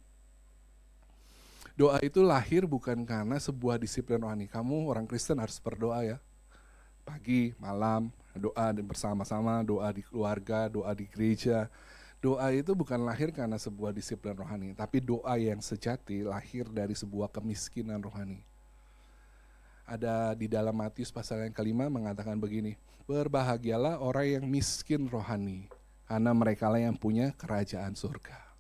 Doa itu lahir bukan karena sebuah disiplin rohani. Kamu orang Kristen harus berdoa ya. Pagi, malam, doa bersama-sama, doa di keluarga, doa di gereja. Doa itu bukan lahir karena sebuah disiplin rohani, tapi doa yang sejati lahir dari sebuah kemiskinan rohani. Ada di dalam Matius pasal yang ke-5 mengatakan begini, berbahagialah orang yang miskin rohani, karena merekalah yang punya kerajaan surga.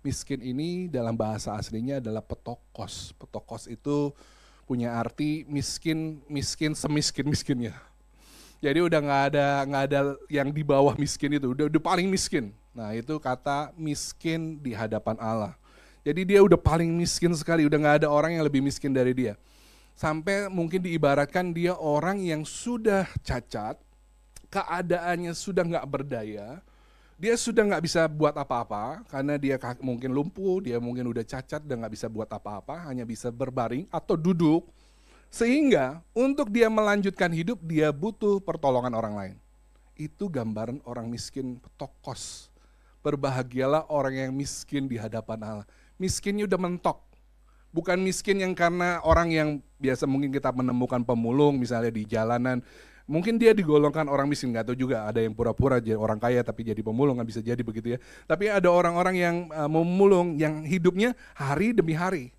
Miskin ini dalam bahasa aslinya adalah petokos. Petokos itu punya arti miskin semiskin-miskinnya. Jadi udah nggak ada yang di bawah miskin itu, udah paling miskin. Nah itu kata miskin di hadapan Allah. Jadi dia udah paling miskin sekali, udah nggak ada orang yang lebih miskin dari dia. Sampai mungkin diibaratkan dia orang yang sudah cacat, keadaannya sudah nggak berdaya, dia sudah nggak bisa buat apa-apa karena dia mungkin lumpuh, dia mungkin udah cacat dan nggak bisa buat apa-apa, hanya bisa berbaring atau duduk. Sehingga untuk dia melanjutkan hidup, dia butuh pertolongan orang lain. Itu gambaran orang miskin petokos. Berbahagialah orang yang miskin di hadapan Allah. Miskinnya udah mentok. Bukan miskin yang karena orang yang biasa mungkin kita menemukan pemulung misalnya di jalanan. Mungkin dia digolongkan orang miskin, nggak tahu juga, ada yang pura-pura jadi orang kaya tapi jadi pemulung, nggak bisa jadi begitu ya. Tapi ada orang-orang yang memulung yang hidupnya hari demi hari.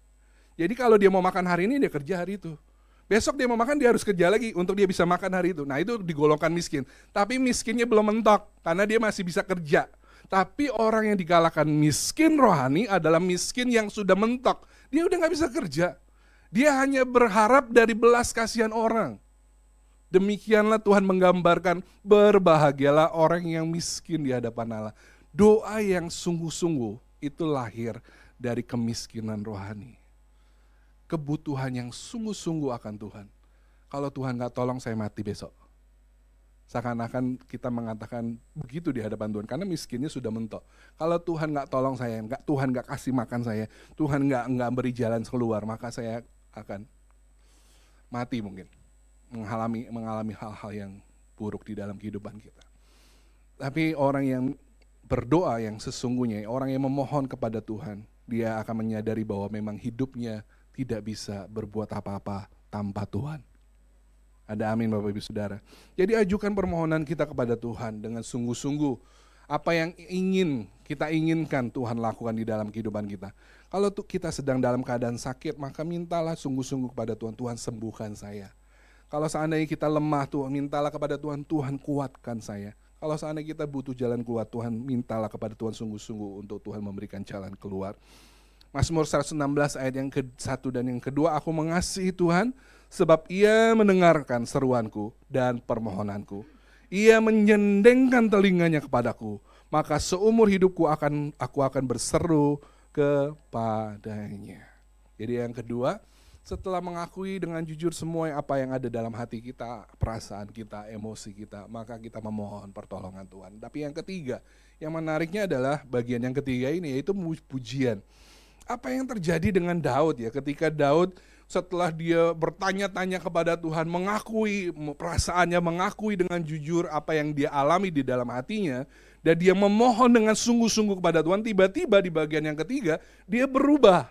Jadi kalau dia mau makan hari ini, dia kerja hari itu. Besok dia mau makan, dia harus kerja lagi untuk dia bisa makan hari itu. Nah itu digolongkan miskin. Tapi miskinnya belum mentok karena dia masih bisa kerja. Tapi orang yang dikalahkan miskin rohani adalah miskin yang sudah mentok. Dia udah gak bisa kerja. Dia hanya berharap dari belas kasihan orang. Demikianlah Tuhan menggambarkan berbahagialah orang yang miskin di hadapan Allah. Doa yang sungguh-sungguh itu lahir dari kemiskinan rohani. Kebutuhan yang sungguh-sungguh akan Tuhan. Kalau Tuhan gak tolong saya mati besok. Seakan-akan kita mengatakan begitu di hadapan Tuhan, karena miskinnya sudah mentok. Kalau Tuhan gak tolong saya, Tuhan gak kasih makan saya, Tuhan gak beri jalan keluar, maka saya akan mati mungkin. Mengalami hal-hal yang buruk di dalam kehidupan kita. Tapi orang yang berdoa yang sesungguhnya, orang yang memohon kepada Tuhan, dia akan menyadari bahwa memang hidupnya tidak bisa berbuat apa-apa tanpa Tuhan. Ada amin Bapak Ibu Saudara. Jadi ajukan permohonan kita kepada Tuhan dengan sungguh-sungguh. Apa yang kita inginkan Tuhan lakukan di dalam kehidupan kita. Kalau kita sedang dalam keadaan sakit, maka mintalah sungguh-sungguh kepada Tuhan, Tuhan sembuhkan saya. Kalau seandainya kita lemah, Tuhan mintalah kepada Tuhan, Tuhan kuatkan saya. Kalau seandainya kita butuh jalan keluar, Tuhan mintalah kepada Tuhan sungguh-sungguh untuk Tuhan memberikan jalan keluar. Mazmur 116 ayat yang ke-1 dan yang kedua, aku mengasihi Tuhan sebab ia mendengarkan seruanku dan permohonanku. Ia menyendengkan telinganya kepadaku, maka seumur hidupku aku akan berseru kepadanya. Jadi yang kedua, setelah mengakui dengan jujur semua apa yang ada dalam hati kita, perasaan kita, emosi kita, maka kita memohon pertolongan Tuhan. Tapi yang ketiga, yang menariknya adalah bagian yang ketiga ini, yaitu pujian. Apa yang terjadi dengan Daud ya, ketika Daud setelah dia bertanya-tanya kepada Tuhan, mengakui perasaannya, mengakui dengan jujur apa yang dia alami di dalam hatinya, dan dia memohon dengan sungguh-sungguh kepada Tuhan, tiba-tiba di bagian yang ketiga, dia berubah.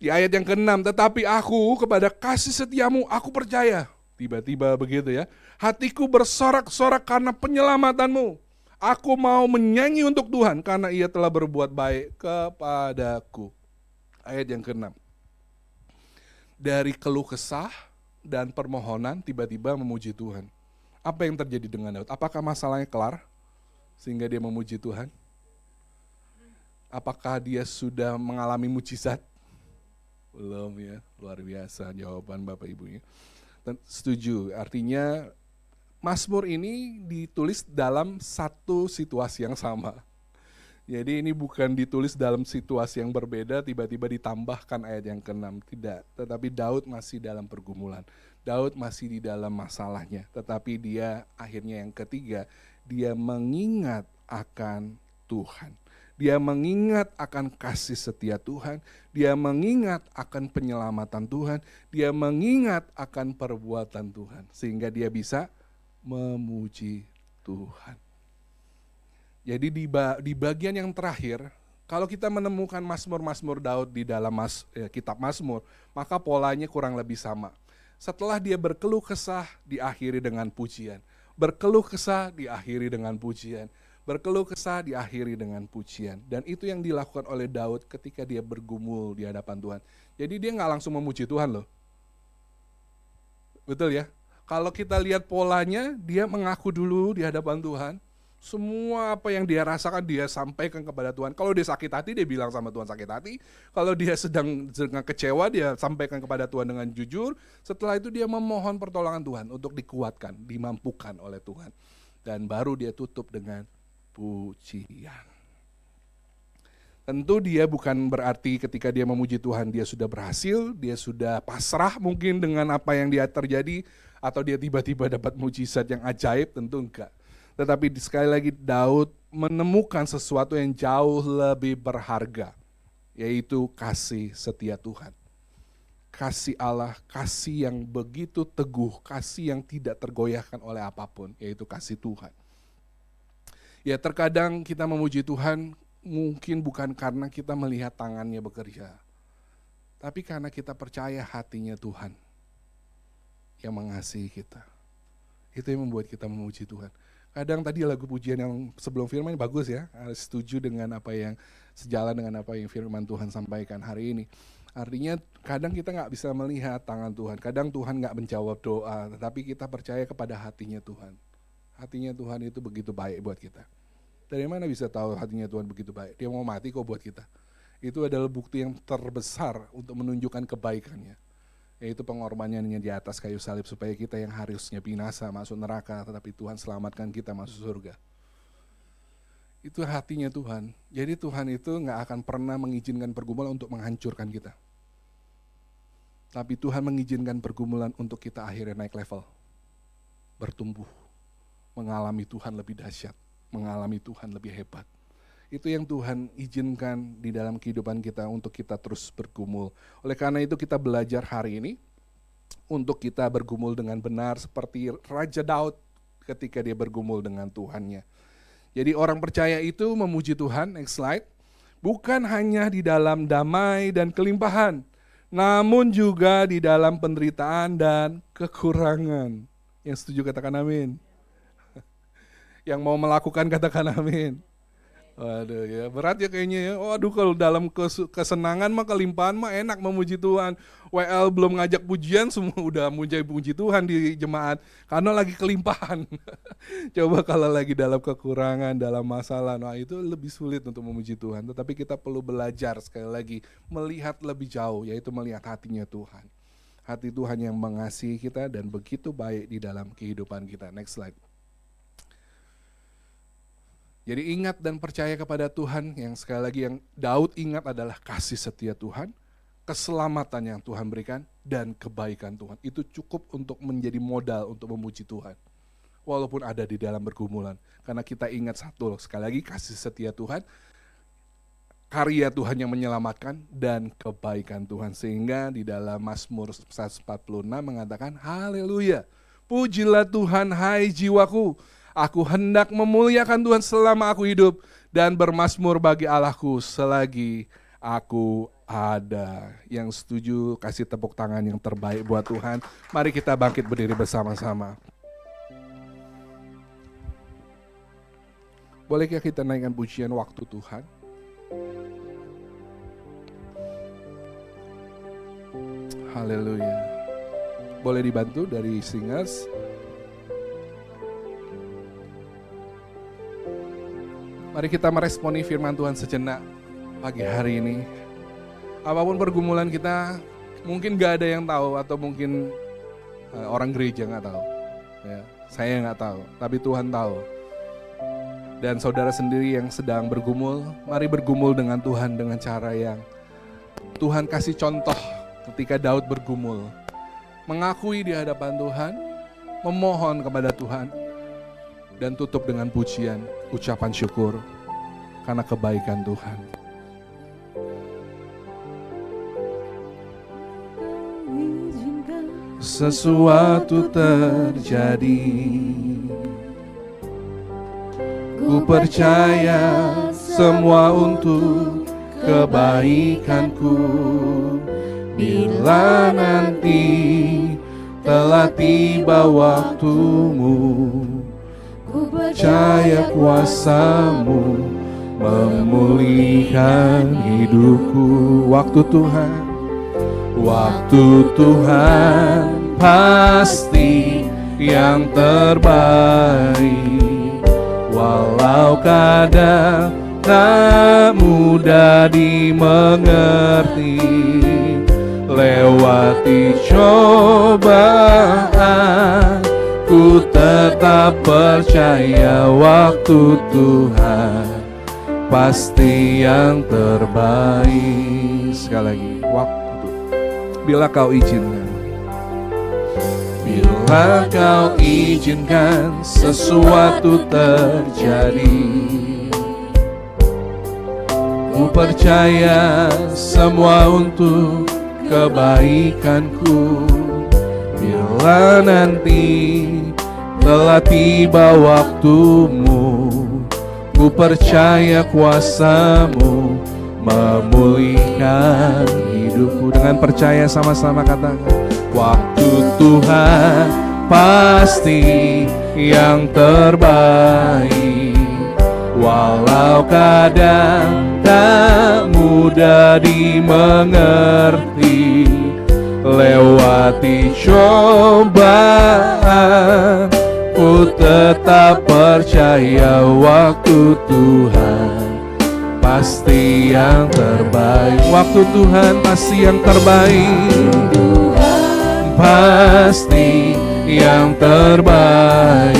Di ayat yang ke-6, tetapi aku kepada kasih setiamu, aku percaya. Tiba-tiba begitu ya, hatiku bersorak-sorak karena penyelamatanmu. Aku mau menyanyi untuk Tuhan karena ia telah berbuat baik kepadaku. Ayat yang ke-6. Dari keluh kesah dan permohonan tiba-tiba memuji Tuhan. Apa yang terjadi dengan Daud? Apakah masalahnya kelar sehingga dia memuji Tuhan? Apakah dia sudah mengalami mujizat? Belum ya, luar biasa jawaban Bapak Ibunya. Dan setuju, artinya Mazmur ini ditulis dalam satu situasi yang sama. Jadi ini bukan ditulis dalam situasi yang berbeda, tiba-tiba ditambahkan ayat yang ke-6. Tidak, tetapi Daud masih dalam pergumulan. Daud masih di dalam masalahnya. Tetapi dia akhirnya yang ketiga, dia mengingat akan Tuhan. Dia mengingat akan kasih setia Tuhan. Dia mengingat akan penyelamatan Tuhan. Dia mengingat akan perbuatan Tuhan. Sehingga dia bisa memuji Tuhan. Jadi di bagian yang terakhir, kalau kita menemukan Mazmur-Mazmur Daud di dalam kitab Mazmur, maka polanya kurang lebih sama. Setelah dia berkeluh kesah, diakhiri dengan pujian. Berkeluh kesah, diakhiri dengan pujian. Berkeluh kesah, diakhiri dengan pujian. Dan itu yang dilakukan oleh Daud ketika dia bergumul di hadapan Tuhan. Jadi dia nggak langsung memuji Tuhan loh. Betul ya? Kalau kita lihat polanya, dia mengaku dulu di hadapan Tuhan. Semua apa yang dia rasakan dia sampaikan kepada Tuhan. Kalau dia sakit hati dia bilang sama Tuhan sakit hati. Kalau dia sedang kecewa dia sampaikan kepada Tuhan dengan jujur. Setelah itu dia memohon pertolongan Tuhan untuk dikuatkan, dimampukan oleh Tuhan. Dan baru dia tutup dengan pujian. Tentu dia bukan berarti ketika dia memuji Tuhan dia sudah berhasil, dia sudah pasrah mungkin dengan apa yang dia terjadi, atau dia tiba-tiba dapat mujizat yang ajaib, tentu enggak. Tetapi sekali lagi Daud menemukan sesuatu yang jauh lebih berharga, yaitu kasih setia Tuhan. Kasih Allah, kasih yang begitu teguh, kasih yang tidak tergoyahkan oleh apapun, yaitu kasih Tuhan. Ya terkadang kita memuji Tuhan mungkin bukan karena kita melihat tangannya bekerja, tapi karena kita percaya hatinya Tuhan yang mengasihi kita. Itu yang membuat kita memuji Tuhan. Kadang tadi lagu pujian yang sebelum firman bagus ya, setuju dengan apa yang sejalan dengan apa yang firman Tuhan sampaikan hari ini. Artinya kadang kita nggak bisa melihat tangan Tuhan, kadang Tuhan nggak menjawab doa, tetapi kita percaya kepada hatinya Tuhan. Hatinya Tuhan itu begitu baik buat kita. Dari mana bisa tahu hatinya Tuhan begitu baik? Dia mau mati kok buat kita. Itu adalah bukti yang terbesar untuk menunjukkan kebaikannya. Yaitu pengorbanannya di atas kayu salib supaya kita yang harusnya binasa masuk neraka, tetapi Tuhan selamatkan kita masuk surga. Itu hatinya Tuhan. Jadi Tuhan itu gak akan pernah mengizinkan pergumulan untuk menghancurkan kita. Tapi Tuhan mengizinkan pergumulan untuk kita akhirnya naik level. Bertumbuh. Mengalami Tuhan lebih dahsyat. Mengalami Tuhan lebih hebat. Itu yang Tuhan izinkan di dalam kehidupan kita untuk kita terus bergumul. Oleh karena itu kita belajar hari ini untuk kita bergumul dengan benar seperti Raja Daud ketika dia bergumul dengan Tuhannya. Jadi orang percaya itu memuji Tuhan, next slide, bukan hanya di dalam damai dan kelimpahan, namun juga di dalam penderitaan dan kekurangan. Yang setuju katakan amin. Yang mau melakukan katakan amin. Waduh ya, berat ya kayaknya ya. Waduh kalau dalam kesenangan mah kelimpahan mah enak memuji Tuhan. WL belum ngajak pujian semua udah muji Tuhan di jemaat karena lagi kelimpahan. Coba kalau lagi dalam kekurangan, dalam masalah, nah itu lebih sulit untuk memuji Tuhan. Tetapi kita perlu belajar sekali lagi melihat lebih jauh, yaitu melihat hatinya Tuhan. Hati Tuhan yang mengasihi kita dan begitu baik di dalam kehidupan kita. Next slide. Jadi ingat dan percaya kepada Tuhan, yang sekali lagi yang Daud ingat adalah kasih setia Tuhan, keselamatan yang Tuhan berikan, dan kebaikan Tuhan. Itu cukup untuk menjadi modal untuk memuji Tuhan. Walaupun ada di dalam pergumulan. Karena kita ingat satu, sekali lagi kasih setia Tuhan, karya Tuhan yang menyelamatkan dan kebaikan Tuhan. Sehingga di dalam Mazmur 146 mengatakan, haleluya, pujilah Tuhan hai jiwaku, aku hendak memuliakan Tuhan selama aku hidup, dan bermazmur bagi Allahku selagi aku ada. Yang setuju kasih tepuk tangan yang terbaik buat Tuhan. Mari kita bangkit berdiri bersama-sama. Bolehkah kita naikkan pujian waktu Tuhan? Haleluya. Boleh dibantu dari singers? Mari kita meresponi firman Tuhan sejenak pagi hari ini. Apapun pergumulan kita, mungkin gak ada yang tahu, atau mungkin orang gereja gak tahu. Ya, saya gak tahu, tapi Tuhan tahu. Dan saudara sendiri yang sedang bergumul, mari bergumul dengan Tuhan dengan cara yang Tuhan kasih contoh ketika Daud bergumul. Mengakui di hadapan Tuhan, memohon kepada Tuhan, dan tutup dengan pujian, ucapan syukur karena kebaikan Tuhan. Sesuatu terjadi, ku percaya semua untuk kebaikanku. Bila nanti telah tiba waktumu, ku percaya kuasa-Mu memulihkan hidupku. Waktu Tuhan pasti yang terbaik. Walau kadang tak mudah dimengerti, lewati cobaan, ku tetap percaya waktu Tuhan pasti yang terbaik. Sekali lagi, waktu. Bila kau izinkan, bila kau izinkan sesuatu terjadi, ku percaya semua untuk kebaikanku. Bila nanti telah tiba waktumu, ku percaya kuasa-Mu memulihkan hidupku. Dengan percaya sama-sama katakan, waktu Tuhan pasti yang terbaik. Walau kadang tak mudah dimengerti, lewati cobaan, ku tetap percaya waktu Tuhan pasti yang terbaik. Waktu Tuhan pasti yang terbaik. Pasti yang terbaik.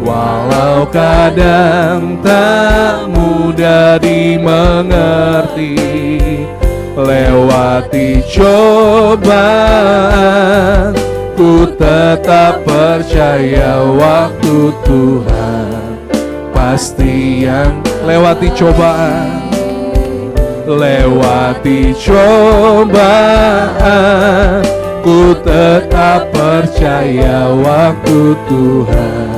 Walau kadang tak mudah dimengerti, lewati cobaan, ku tetap percaya waktu Tuhan pasti yang lewati cobaan, lewati cobaan, ku tetap percaya waktu Tuhan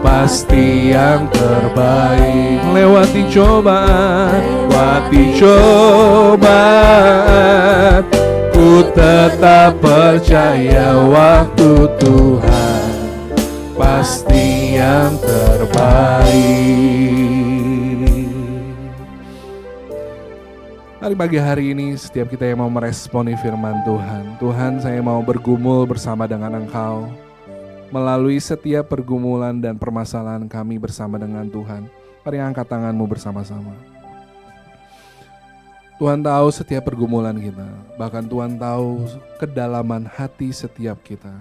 pasti yang terbaik. Lewati cobaan, lewati cobaan, ku tetap percaya waktu Tuhan pasti yang terbaik. Mari pagi hari ini setiap kita yang mau meresponi firman Tuhan, Tuhan, saya mau bergumul bersama dengan Engkau. Melalui setiap pergumulan dan permasalahan kami bersama dengan Tuhan, mari angkat tanganmu bersama-sama. Tuhan tahu setiap pergumulan kita, bahkan Tuhan tahu kedalaman hati setiap kita,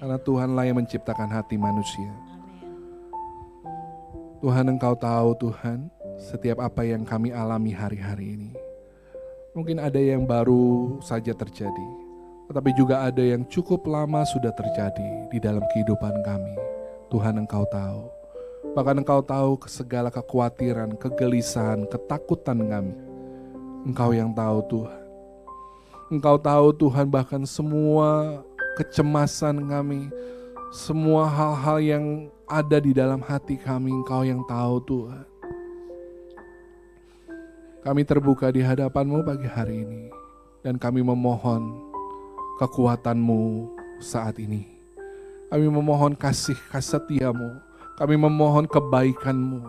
karena Tuhanlah yang menciptakan hati manusia. Tuhan, Engkau tahu Tuhan, setiap apa yang kami alami hari-hari ini. Mungkin ada yang baru saja terjadi, tetapi juga ada yang cukup lama sudah terjadi di dalam kehidupan kami. Tuhan, Engkau tahu. Bahkan Engkau tahu segala kekhawatiran, kegelisahan, ketakutan kami. Engkau yang tahu Tuhan. Engkau tahu Tuhan bahkan semua kecemasan kami, semua hal-hal yang ada di dalam hati kami, Engkau yang tahu Tuhan. Kami terbuka di hadapan-Mu pagi hari ini, dan kami memohon kekuatan-Mu saat ini. Kami memohon kasih setia-Mu, kami memohon kebaikan-Mu,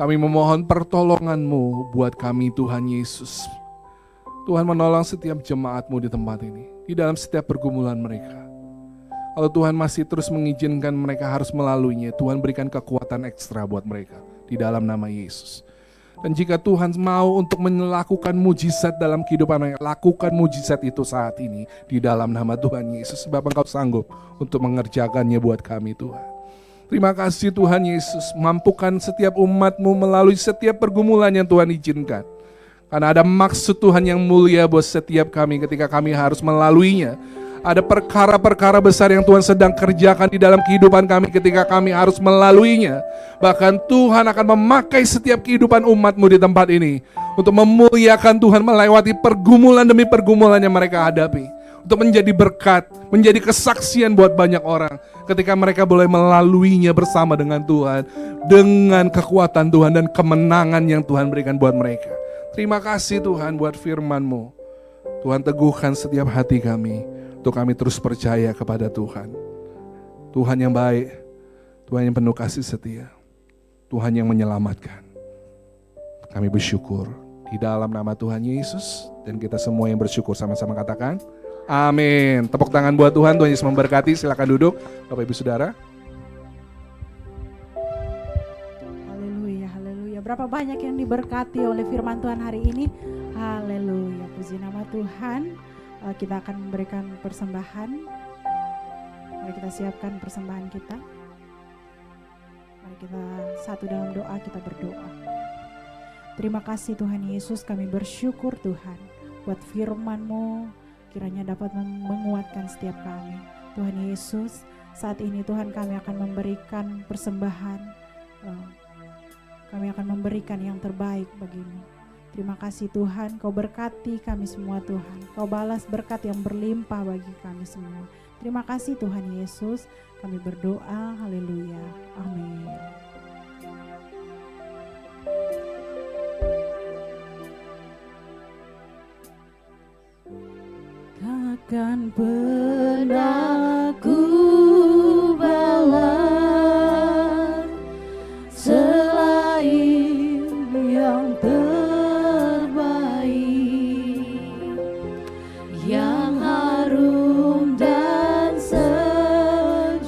kami memohon pertolongan-Mu buat kami Tuhan Yesus. Tuhan menolong setiap jemaat-Mu di tempat ini, di dalam setiap pergumulan mereka. Kalau Tuhan masih terus mengizinkan mereka harus melaluinya, Tuhan berikan kekuatan ekstra buat mereka di dalam nama Yesus. Dan jika Tuhan mau untuk melakukan mujizat dalam kehidupan mereka, lakukan mujizat itu saat ini di dalam nama Tuhan Yesus. Sebab Engkau sanggup untuk mengerjakannya buat kami Tuhan. Terima kasih Tuhan Yesus, mampukan setiap umat-Mu melalui setiap pergumulan yang Tuhan izinkan. Karena ada maksud Tuhan yang mulia buat setiap kami ketika kami harus melaluinya. Ada perkara-perkara besar yang Tuhan sedang kerjakan di dalam kehidupan kami ketika kami harus melaluinya. Bahkan Tuhan akan memakai setiap kehidupan umat-Mu di tempat ini untuk memuliakan Tuhan melewati pergumulan demi pergumulan yang mereka hadapi. Untuk menjadi berkat, menjadi kesaksian buat banyak orang ketika mereka boleh melaluinya bersama dengan Tuhan. Dengan kekuatan Tuhan dan kemenangan yang Tuhan berikan buat mereka. Terima kasih Tuhan buat firman-Mu. Tuhan teguhkan setiap hati kami untuk kami terus percaya kepada Tuhan. Tuhan yang baik, Tuhan yang penuh kasih setia, Tuhan yang menyelamatkan. Kami bersyukur di dalam nama Tuhan Yesus, dan kita semua yang bersyukur sama-sama katakan amin. Tepuk tangan buat Tuhan. Tuhan Yesus memberkati. Silakan duduk Bapak Ibu Saudara. Haleluya, haleluya. Berapa banyak yang diberkati oleh firman Tuhan hari ini. Haleluya, puji nama Tuhan. Kita akan memberikan persembahan. Mari kita siapkan persembahan kita. Mari kita satu dalam doa, kita berdoa. Terima kasih Tuhan Yesus, kami bersyukur Tuhan buat firman-Mu, kiranya dapat menguatkan setiap kami. Tuhan Yesus, saat ini Tuhan kami akan memberikan persembahan. Kami akan memberikan yang terbaik bagi-Mu. Terima kasih Tuhan, Kau berkati kami semua Tuhan. Kau balas berkat yang berlimpah bagi kami semua. Terima kasih Tuhan Yesus, kami berdoa, haleluya, amin. Takkan pernah ku balas selain yang yang harum dan sejati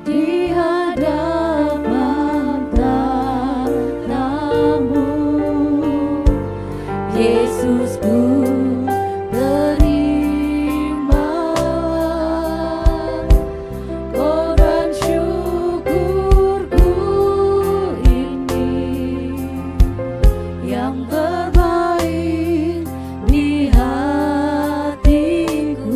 di hadapan tatamu. Yesusku, terimalah korban syukurku ini yang terbaik di hatiku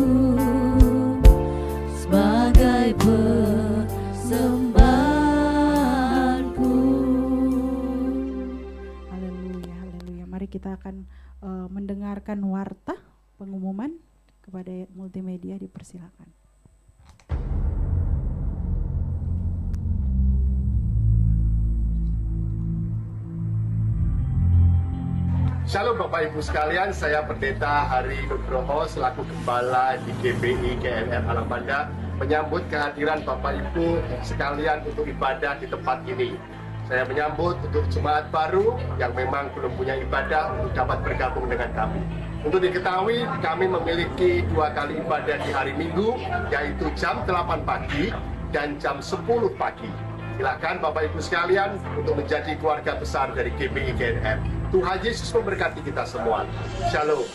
sebagai persembahanku. Haleluya, haleluya. Mari kita akan mendengarkan warta pengumuman. Kepada multimedia dipersilakan. Shalom Bapak Ibu sekalian, saya Pendeta Hari Nugroho selaku Gembala di GBI GNR Alamanda menyambut kehadiran Bapak Ibu sekalian untuk ibadah di tempat ini. Saya menyambut untuk jemaat baru yang memang belum punya ibadah untuk dapat bergabung dengan kami. Untuk diketahui, kami memiliki 2 kali ibadah di hari Minggu, yaitu jam 8 pagi dan jam 10 pagi. Silakan Bapak Ibu sekalian untuk menjadi keluarga besar dari GBI GNR. Tuhan Yesus memberkati kita semua. Shalom.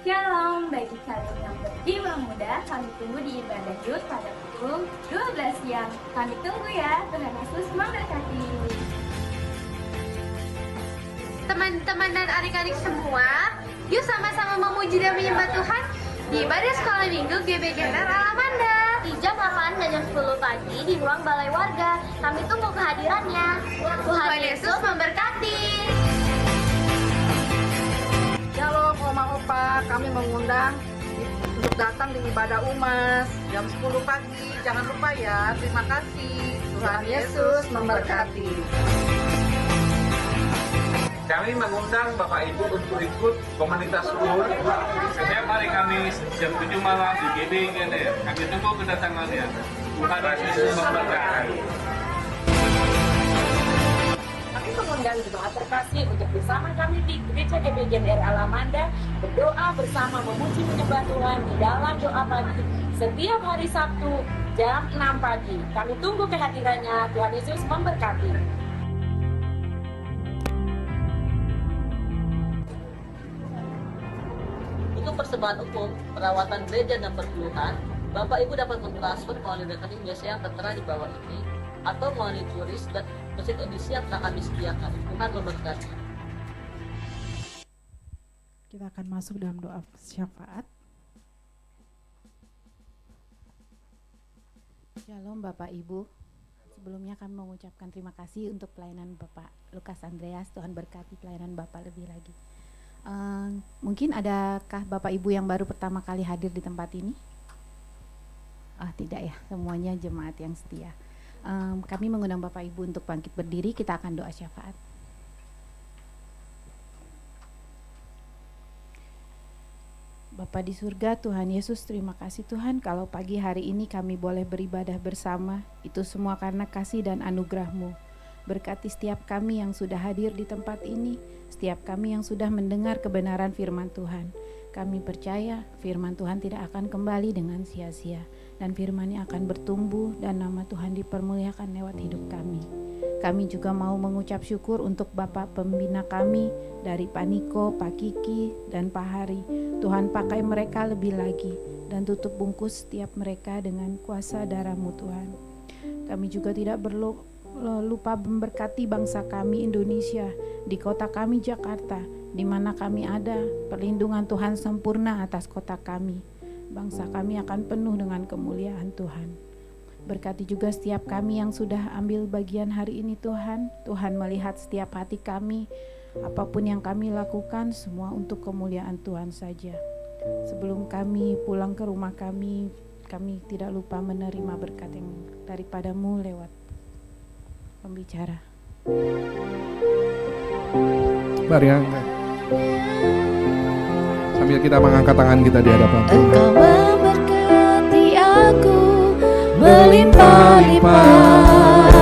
Shalom, bagi kalian yang berjiwa muda, kami tunggu di ibadah Yud pada pukul 12 siang. Kami tunggu ya, Tuhan Yesus memberkati. Teman-teman dan adik-adik semua, yuk sama-sama memuji dan menyembah Tuhan di ibadah sekolah minggu GBI GNR Alamanda. Di jam 8 dan jam 10 pagi di ruang balai warga. Kami tunggu kehadirannya. Tuhan Yesus memberkati. Shalom Oma Opa, kami mengundang untuk datang di ibadah Umas jam 10 pagi. Jangan lupa ya, terima kasih. Tuhan Yesus memberkati. Kami mengundang Bapak Ibu untuk ikut komunitas kur setiap hari Kamis jam 7 malam di GBI GNR. Kami tunggu kedatangannya. Tuhan Yesus memberkati. Kami mengundang jemaat terkasih untuk bersama kami di Gereja GBI GNR Alamanda berdoa bersama memuji menyembah Tuhan di dalam doa pagi setiap hari Sabtu jam 6 pagi. Kami tunggu kehadirannya. Tuhan Yesus memberkati. Untuk persembahan umum, perawatan gereja dan perpuluhan, Bapak Ibu dapat mentransfer melalui rekening biasa yang tertera di bawah ini atau melalui QRIS dan mesin edisi yang telah kami sediakan. Tuhan memberkati. Kita akan masuk dalam doa syafaat. Shalom Bapak Ibu. Sebelumnya kami mengucapkan terima kasih untuk pelayanan Bapak Lukas Andreas. Tuhan berkati pelayanan Bapak lebih lagi. Mungkin adakah Bapak Ibu yang baru pertama kali hadir di tempat ini? Tidak ya, semuanya jemaat yang setia. Kami mengundang Bapak Ibu untuk bangkit berdiri, kita akan doa syafaat. Bapa di surga, Tuhan Yesus, terima kasih Tuhan kalau pagi hari ini kami boleh beribadah bersama. Itu semua karena kasih dan anugerah-Mu. Berkati setiap kami yang sudah hadir di tempat ini, setiap kami yang sudah mendengar kebenaran firman Tuhan. Kami percaya firman Tuhan tidak akan kembali dengan sia-sia, dan firman-Nya akan bertumbuh dan nama Tuhan dipermuliakan lewat hidup kami. Kami juga mau mengucap syukur untuk Bapak pembina kami dari Pak Niko, Pak Kiki, dan Pak Hari. Tuhan pakai mereka lebih lagi dan tutup bungkus setiap mereka dengan kuasa darah-Mu Tuhan. Kami juga tidak lupa memberkati bangsa kami Indonesia, di kota kami Jakarta, di mana kami ada. Perlindungan Tuhan sempurna atas kota kami. Bangsa kami akan penuh dengan kemuliaan Tuhan. Berkati juga setiap kami yang sudah ambil bagian hari ini Tuhan. Tuhan melihat setiap hati kami, apapun yang kami lakukan semua untuk kemuliaan Tuhan saja. Sebelum kami pulang ke rumah kami tidak lupa menerima berkat yang daripada-Mu lewat pembicara. Mari angkat. Sambil kita mengangkat tangan kita di hadapan Tuhan. Engkau memberkati aku berlimpah-limpah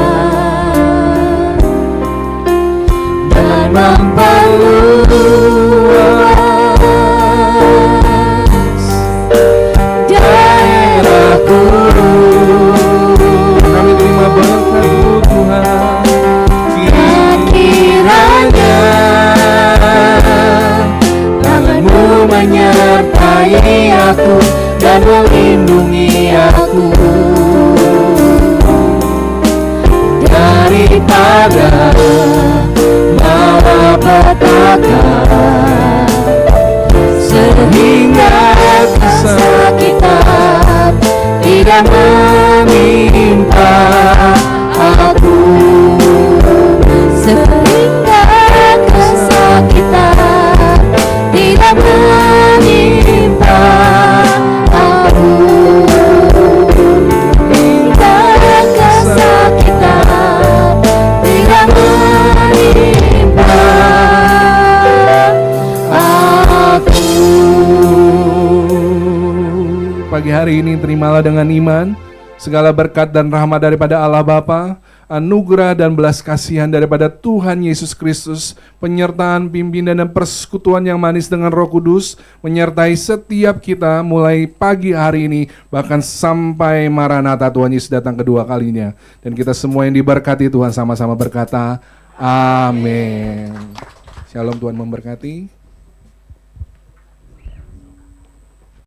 dan memperluas daerahku. Kami terima berkat-Mu Tuhan. Kiranya tangan-Mu menyertai aku dan melindungi aku daripada malapetaka, sehingga kesakitan tidak menimpa aku, sehingga kesakitan tidak menimpa aku, sehingga kesakitan tidak menimpa aku. Pagi hari ini terimalah dengan iman segala berkat dan rahmat daripada Allah Bapa, anugerah dan belas kasihan daripada Tuhan Yesus Kristus, penyertaan, pimpinan dan persekutuan yang manis dengan Roh Kudus menyertai setiap kita mulai pagi hari ini bahkan sampai Maranatha Tuhan Yesus datang kedua kalinya. Dan kita semua yang diberkati Tuhan sama-sama berkata amin. Shalom, Tuhan memberkati.